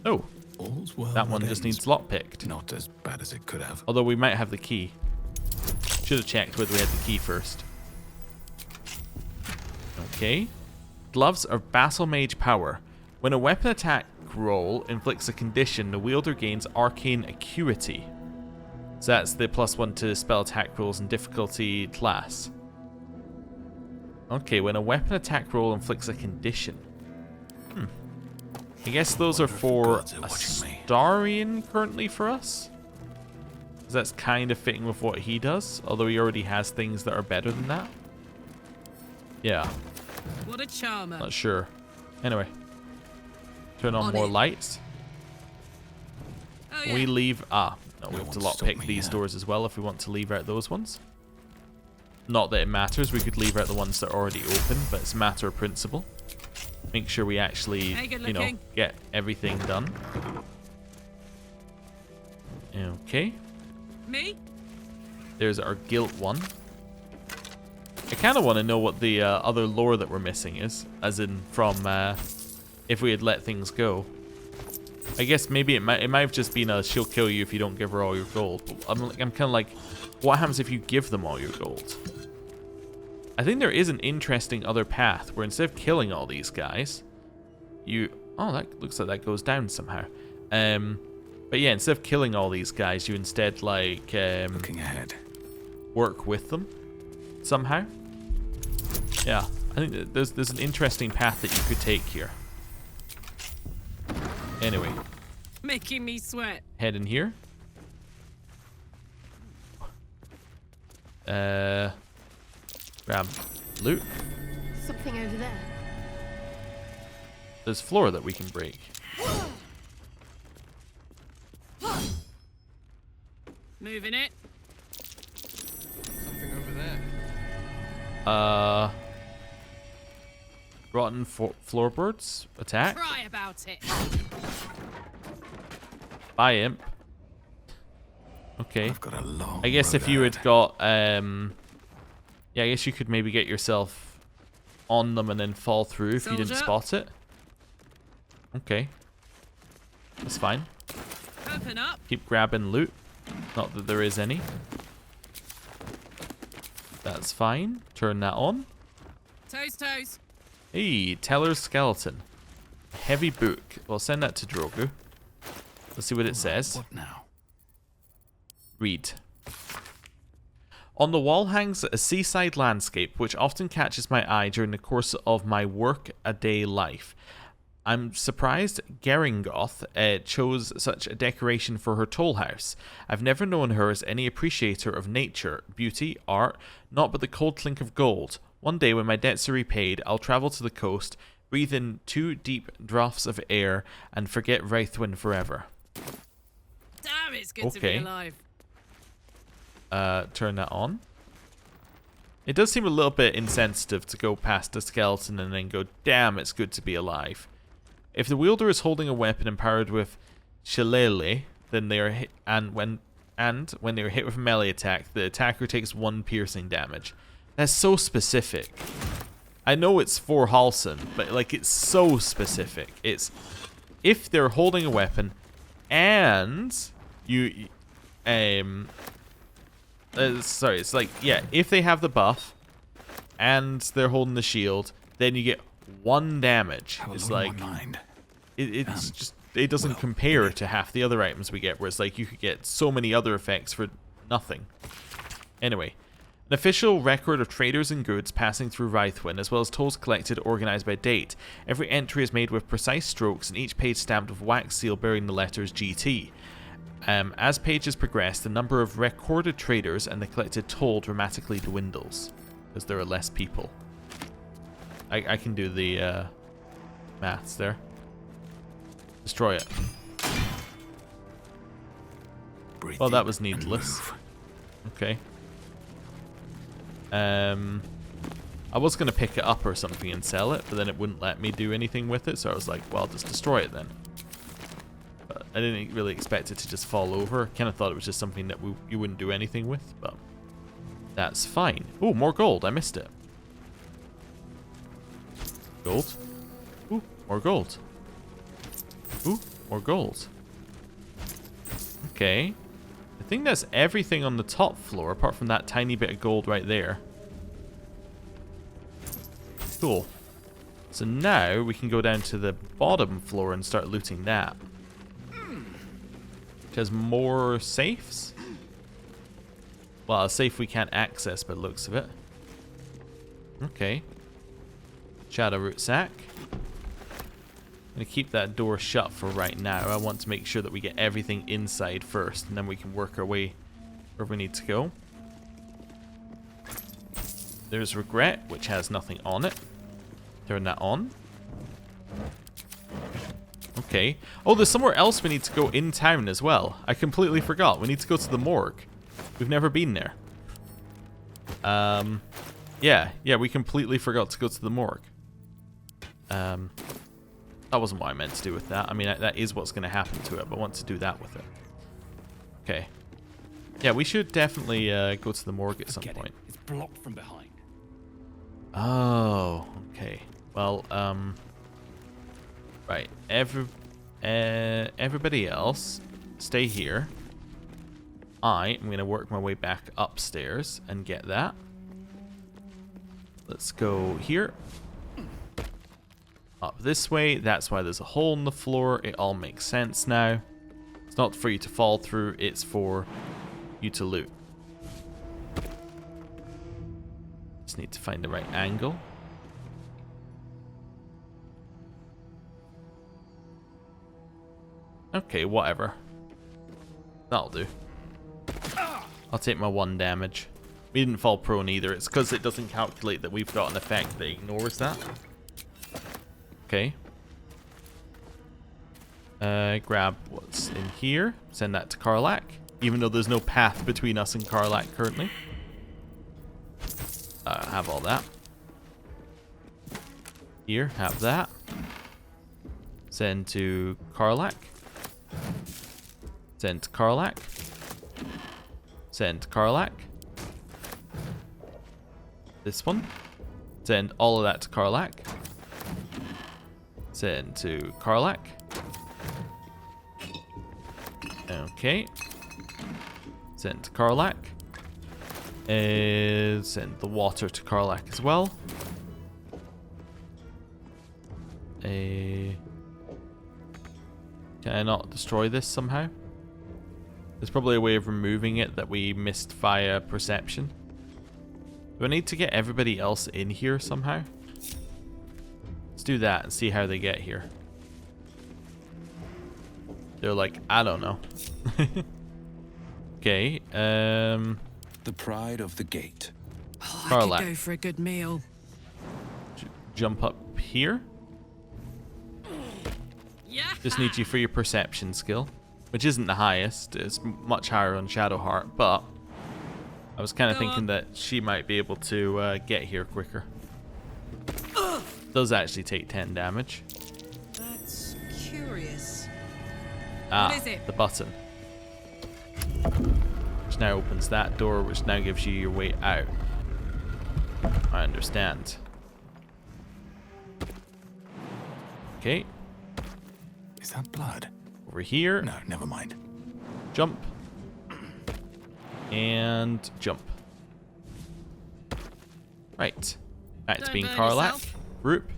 Oh, All's well that one that just ends needs lockpicked. Not as bad as it could have. Although we might have the key. Should have checked whether we had the key first. Okay. Gloves are Battle Mage power. When a weapon attack roll inflicts a condition, the wielder gains arcane acuity. So that's the +1 to spell attack rolls and difficulty class. Okay, when a weapon attack roll inflicts a condition. I guess those are for Astarion currently for us. because that's kind of fitting with what he does, although he already has things that are better than that. Yeah, What a charmer. not sure. Anyway, turn on more lights. Oh, yeah. We leave... Ah, no, we No have to one stopped lockpick me these yet. doors as well if we want to leave out those ones. Not that it matters, we could leave out the ones that are already open, but it's a matter of principle. Make sure we actually, Hey, good you know, looking. get everything done. Okay, Me? there's our guilt one. I kind of want to know what the other lore that we're missing is, as in from if we had let things go. I guess maybe it might have just been a she'll kill you if you don't give her all your gold. But I'm kind of like, what happens if you give them all your gold? I think there is an interesting other path where instead of killing all these guys, you... Oh, that looks like that goes down somehow. But yeah, instead of killing all these guys, you instead, like, Looking ahead. work with them somehow. Yeah, I think that there's an interesting path that you could take here. Anyway, Making me sweat. head in here. Grab loot. Something over there. There's floor that we can break. Moving it. Something over there. Rotten floorboards. Attack. Cry about it. By imp. Okay. I've got a long I guess if road you ahead. had got, yeah, I guess you could maybe get yourself on them and then fall through if you didn't Soldier. spot it. Okay. That's fine. Open up. Keep grabbing loot. Not that there is any. That's fine. Turn that on. Toes, toes. Hey, Teller's skeleton. A heavy book. Well, send that to Drogu. Let's see what it says. What now? Read. On the wall hangs a seaside landscape which often catches my eye during the course of my work-a-day life. I'm surprised Geringoth chose such a decoration for her toll house. I've never known her as any appreciator of nature, beauty, art, not but the cold clink of gold. One day when my debts are repaid, I'll travel to the coast, breathe in 2 deep draughts of air, and forget Wraithwind forever. Damn, it's good to Okay. be alive. Turn that on. It does seem a little bit insensitive to go past a skeleton and then go, damn, it's good to be alive. If the wielder is holding a weapon empowered with shillelagh, then they are hit, and when they are hit with a melee attack, the attacker takes 1 piercing damage. That's so specific. I know it's for Halson, but like it's so specific. It's if they're holding a weapon and you sorry, it's like, yeah, if they have the buff and they're holding the shield, then you get 1 damage. Have a It's lot like on my mind. it's just it doesn't compare to half the other items we get, where it's like you could get so many other effects for nothing. Anyway, an official record of traders and goods passing through Wraithwind, as well as tolls collected organized by date. Every entry is made with precise strokes, and each page stamped with wax seal bearing the letters GT. As pages progress, the number of recorded traders and the collected toll dramatically dwindles, because there are less people. I can do the maths there. Destroy it. Breathe Well, that deep was and needless. move. Okay. I was going to pick it up or something and sell it, but then it wouldn't let me do anything with it, so I was like, well, I'll just destroy it then. But I didn't really expect it to just fall over. Kind of thought it was just something that you wouldn't do anything with, but that's fine. Oh, more gold. I missed it. Gold. Ooh, more gold. Ooh, more gold. Okay. I think that's everything on the top floor, apart from that tiny bit of gold right there. Cool. So now we can go down to the bottom floor and start looting that. Which has more safes. Well, a safe we can't access by the looks of it. Okay. Shadow root sack. I'm going to keep that door shut for right now. I want to make sure that we get everything inside first, and then we can work our way where we need to go. There's regret, which has nothing on it. Turn that on. Okay. Oh, there's somewhere else we need to go in town as well. I completely forgot. We need to go to the morgue. We've never been there. Yeah, we completely forgot to go to the morgue. That wasn't what I meant to do with that. I mean, that is what's going to happen to it, but I want to do that with it. Okay. Yeah, we should definitely go to the morgue at some point. It's blocked from behind. Oh, okay. Well, right. Everybody else, stay here. I am going to work my way back upstairs and get that. Let's go here. Up this way. That's why there's a hole in the floor. It all makes sense now. It's not for you to fall through. It's for you to loot. Just need to find the right angle. Okay, whatever. That'll do. I'll take my 1 damage. We didn't fall prone either. It's because it doesn't calculate that we've got an effect that ignores that. Okay. Grab what's in here. Send that to Karlach. Even though there's no path between us and Karlach currently. Have all that. Here, have that. Send to Karlach. Send to Karlach. Send to Karlach. This one. Send all of that to Karlach. Send to Karlach. Okay. Send to Karlach. Send the water to Karlach as well. Can I not destroy this somehow? There's probably a way of removing it that we missed via perception. Do I need to get everybody else in here somehow? Let's do that and see how they get here. They're like, I don't know. Okay, The pride of the gate. Oh, I Karlach. could go for a good meal. Jump up here. Yeah. Just need you for your perception skill, which isn't the highest. It's much higher on Shadowheart, but I was kind of Go thinking on. that she might be able to get here quicker. Does actually take 10 damage. That's curious. Ah, What is it? the button. Which now opens that door, which now gives you your way out. I understand. Okay, Is that blood? over here. No, never mind. Jump. And jump. Right. Back to Don't being burn Karlach. yourself. Group.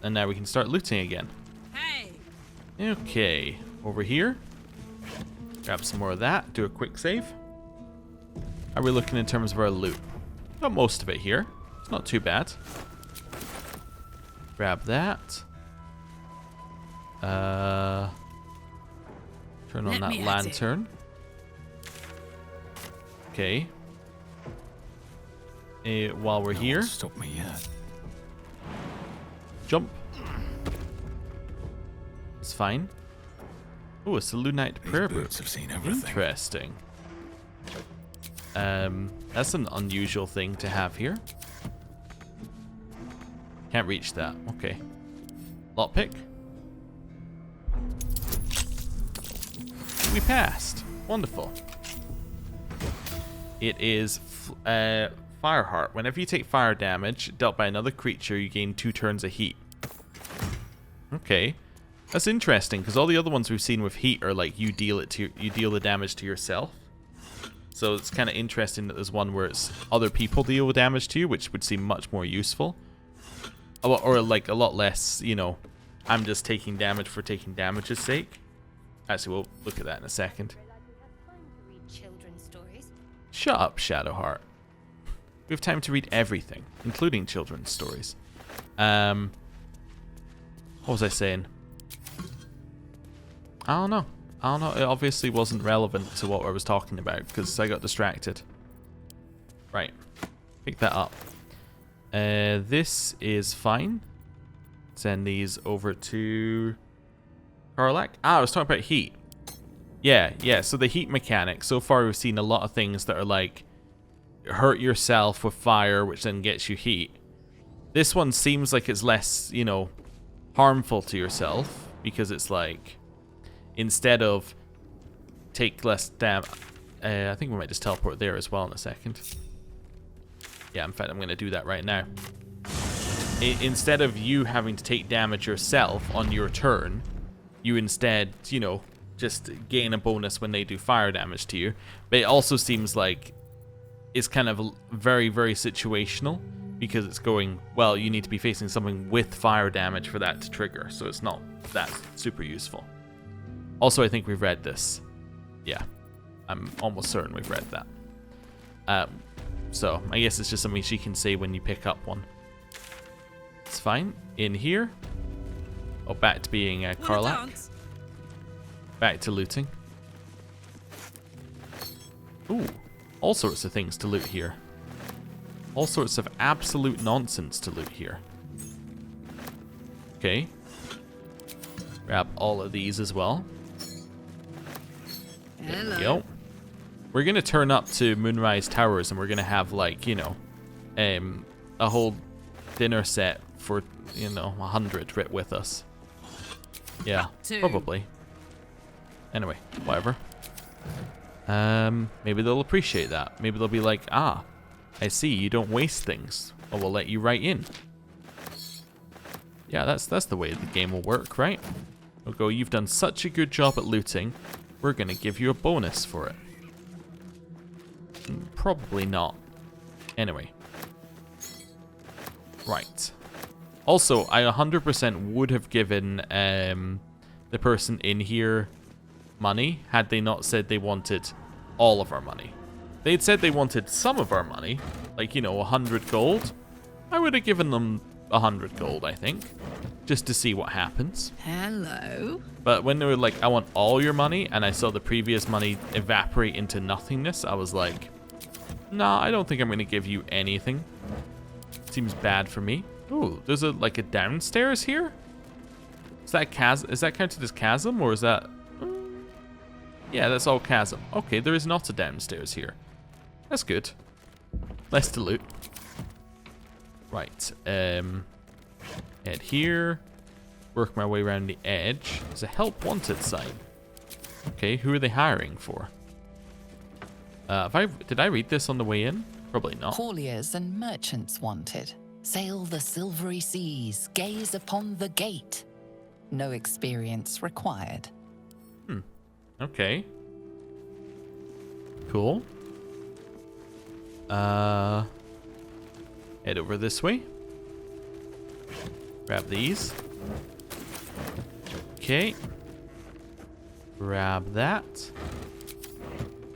And now we can start looting again. Hey. Okay. Over here. Grab some more of that. Do a quick save. How are we looking in terms of our loot? Got most of it here. It's not too bad. Grab that. Turn on Let that me at it. lantern. Okay. While we're here, Stop me yet. jump. It's fine. Oh, it's the Lunite prayer book. Boots have seen everything. Interesting. That's an unusual thing to have here. Can't reach that. Okay. Lockpick. We passed. Wonderful. It is Fireheart. Whenever you take fire damage dealt by another creature, you gain 2 turns of heat. Okay. That's interesting, because all the other ones we've seen with heat are like you deal the damage to yourself. So it's kind of interesting that there's one where it's other people deal with damage to you, which would seem much more useful. Or like a lot less, you know, I'm just taking damage for taking damage's sake. Actually, we'll look at that in a second. Children's stories. Shut up, Shadowheart. We have time to read everything, including children's stories. What was I saying? I don't know. I don't know, it obviously wasn't relevant to what I was talking about because I got distracted. Right. Pick that up. This is fine. Send these over to Karlak. I was talking about heat. Yeah, so the heat mechanic. So far we've seen a lot of things that are like hurt yourself with fire, which then gets you heat. This one seems like it's less, you know, harmful to yourself because it's like instead of take less damage. I think we might just teleport there as well in a second. Yeah, in fact, I'm going to do that right now. Instead of you having to take damage yourself on your turn, you instead, you know, just gain a bonus when they do fire damage to you. But it also seems like it's kind of very, very situational because it's going, well, you need to be facing something with fire damage for that to trigger. So it's not that super useful. Also, I think we've read this. Yeah, I'm almost certain we've read that. So I guess it's just something she can say when you pick up one. It's fine. In here. Oh, back to being Karlak. Back to looting. Ooh, all sorts of things to loot here. All sorts of absolute nonsense to loot here. Okay. Grab all of these as well. There we go. We're going to turn up to Moonrise Towers and we're going to have, like, you know, a whole dinner set for, you know, 100 writ with us. Yeah, probably. Anyway, whatever. Maybe they'll appreciate that. Maybe they'll be like, ah, I see, you don't waste things. Well, we'll let you right in. Yeah, that's the way the game will work, right? We'll go, you've done such a good job at looting, we're going to give you a bonus for it. Probably not. Anyway. Right. Also, I 100% would have given the person in here money had they not said they wanted all of our money. They'd said they wanted some of our money, like, you know, 100 gold. I would have given them 100 gold, I think, just to see what happens. Hello. But when they were like, I want all your money, and I saw the previous money evaporate into nothingness, I was like, nah, I don't think I'm going to give you anything. Seems bad for me. Ooh, there's a downstairs here? Is that counted as chasm, or is that... Yeah, that's all chasm. Okay, there is not a downstairs here. That's good. Less to loot. Right. Head here. Work my way around the edge. There's a help wanted sign. Okay, who are they hiring for? Did I read this on the way in? Probably not. Hauliers and merchants wanted. Sail the silvery seas, gaze upon the gate. No experience required. Okay. Cool. Head over this way. Grab these. Okay. Grab that.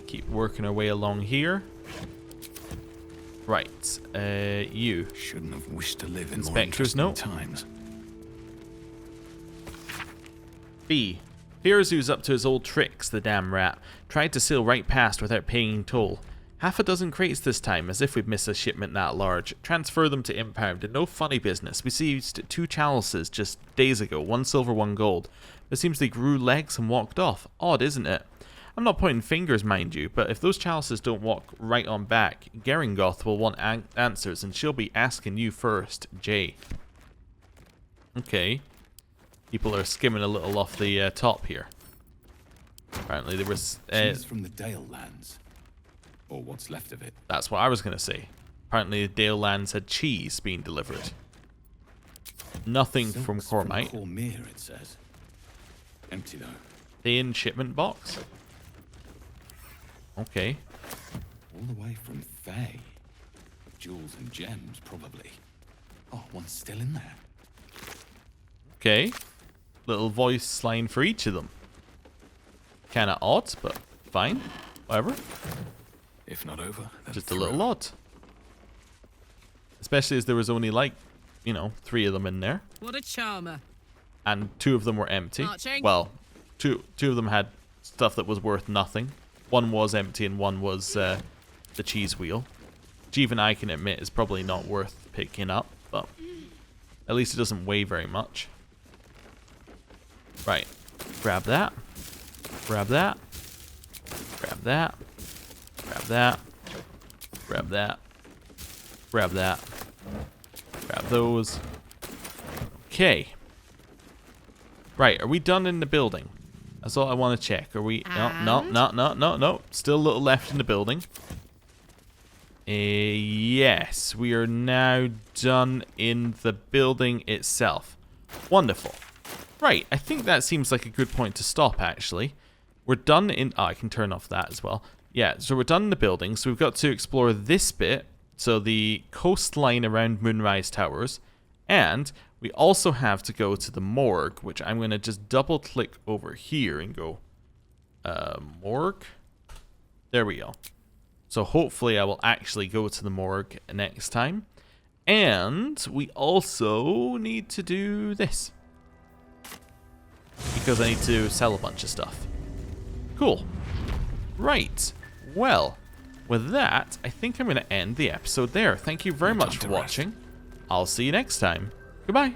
Keep working our way along here. Right. You. Shouldn't have wished to live in Inspector's more note. times. B. Here's who's up to his old tricks, the damn rat. Tried to sail right past without paying toll. Half a dozen crates this time, as if we'd miss a shipment that large. Transfer them to impound, and no funny business. We seized 2 chalices just days ago, 1 silver, 1 gold. It seems they grew legs and walked off. Odd, isn't it? I'm not pointing fingers, mind you, but if those chalices don't walk right on back, Geringoth will want answers, and she'll be asking you first, Jay. Okay. People are skimming a little off the top here. Apparently there was... Cheese from the Dale lands. Or what's left of it. That's what I was going to say. Apparently the Dale lands had cheese being delivered. Nothing from Cormite. Cormire, it says. Empty though. Thin shipment box? Okay. All the way from Faye. Jewels and gems, probably. Oh, one's still in there. Okay. Little voice line for each of them. Kinda odd, but fine. Whatever. If not over, then Just a little odd. Especially as there was only like, 3 of them in there. What a charmer. And 2 of them were empty. Marching. Well, two of them had stuff that was worth nothing. One was empty and one was the cheese wheel. Which even I can admit is probably not worth picking up, but at least it doesn't weigh very much. Right. Grab that. Grab that. Grab that. Grab that. Grab that. Grab that. Grab those. Okay. Right, are we done in the building? That's all I want to check. Are we... No. Still a little left in the building. Yes, we are now done in the building itself. Wonderful. Right, I think that seems like a good point to stop, actually. We're done in... Oh, I can turn off that as well. Yeah, so we're done in the building, so we've got to explore this bit. So the coastline around Moonrise Towers. And we also have to go to the morgue, which I'm going to just double-click over here and go... morgue? There we go. So hopefully I will actually go to the morgue next time. And we also need to do this. Because I need to sell a bunch of stuff. Cool. Right. Well, with that, I think I'm going to end the episode there. Thank you very much for watching. I'll see you next time. Goodbye.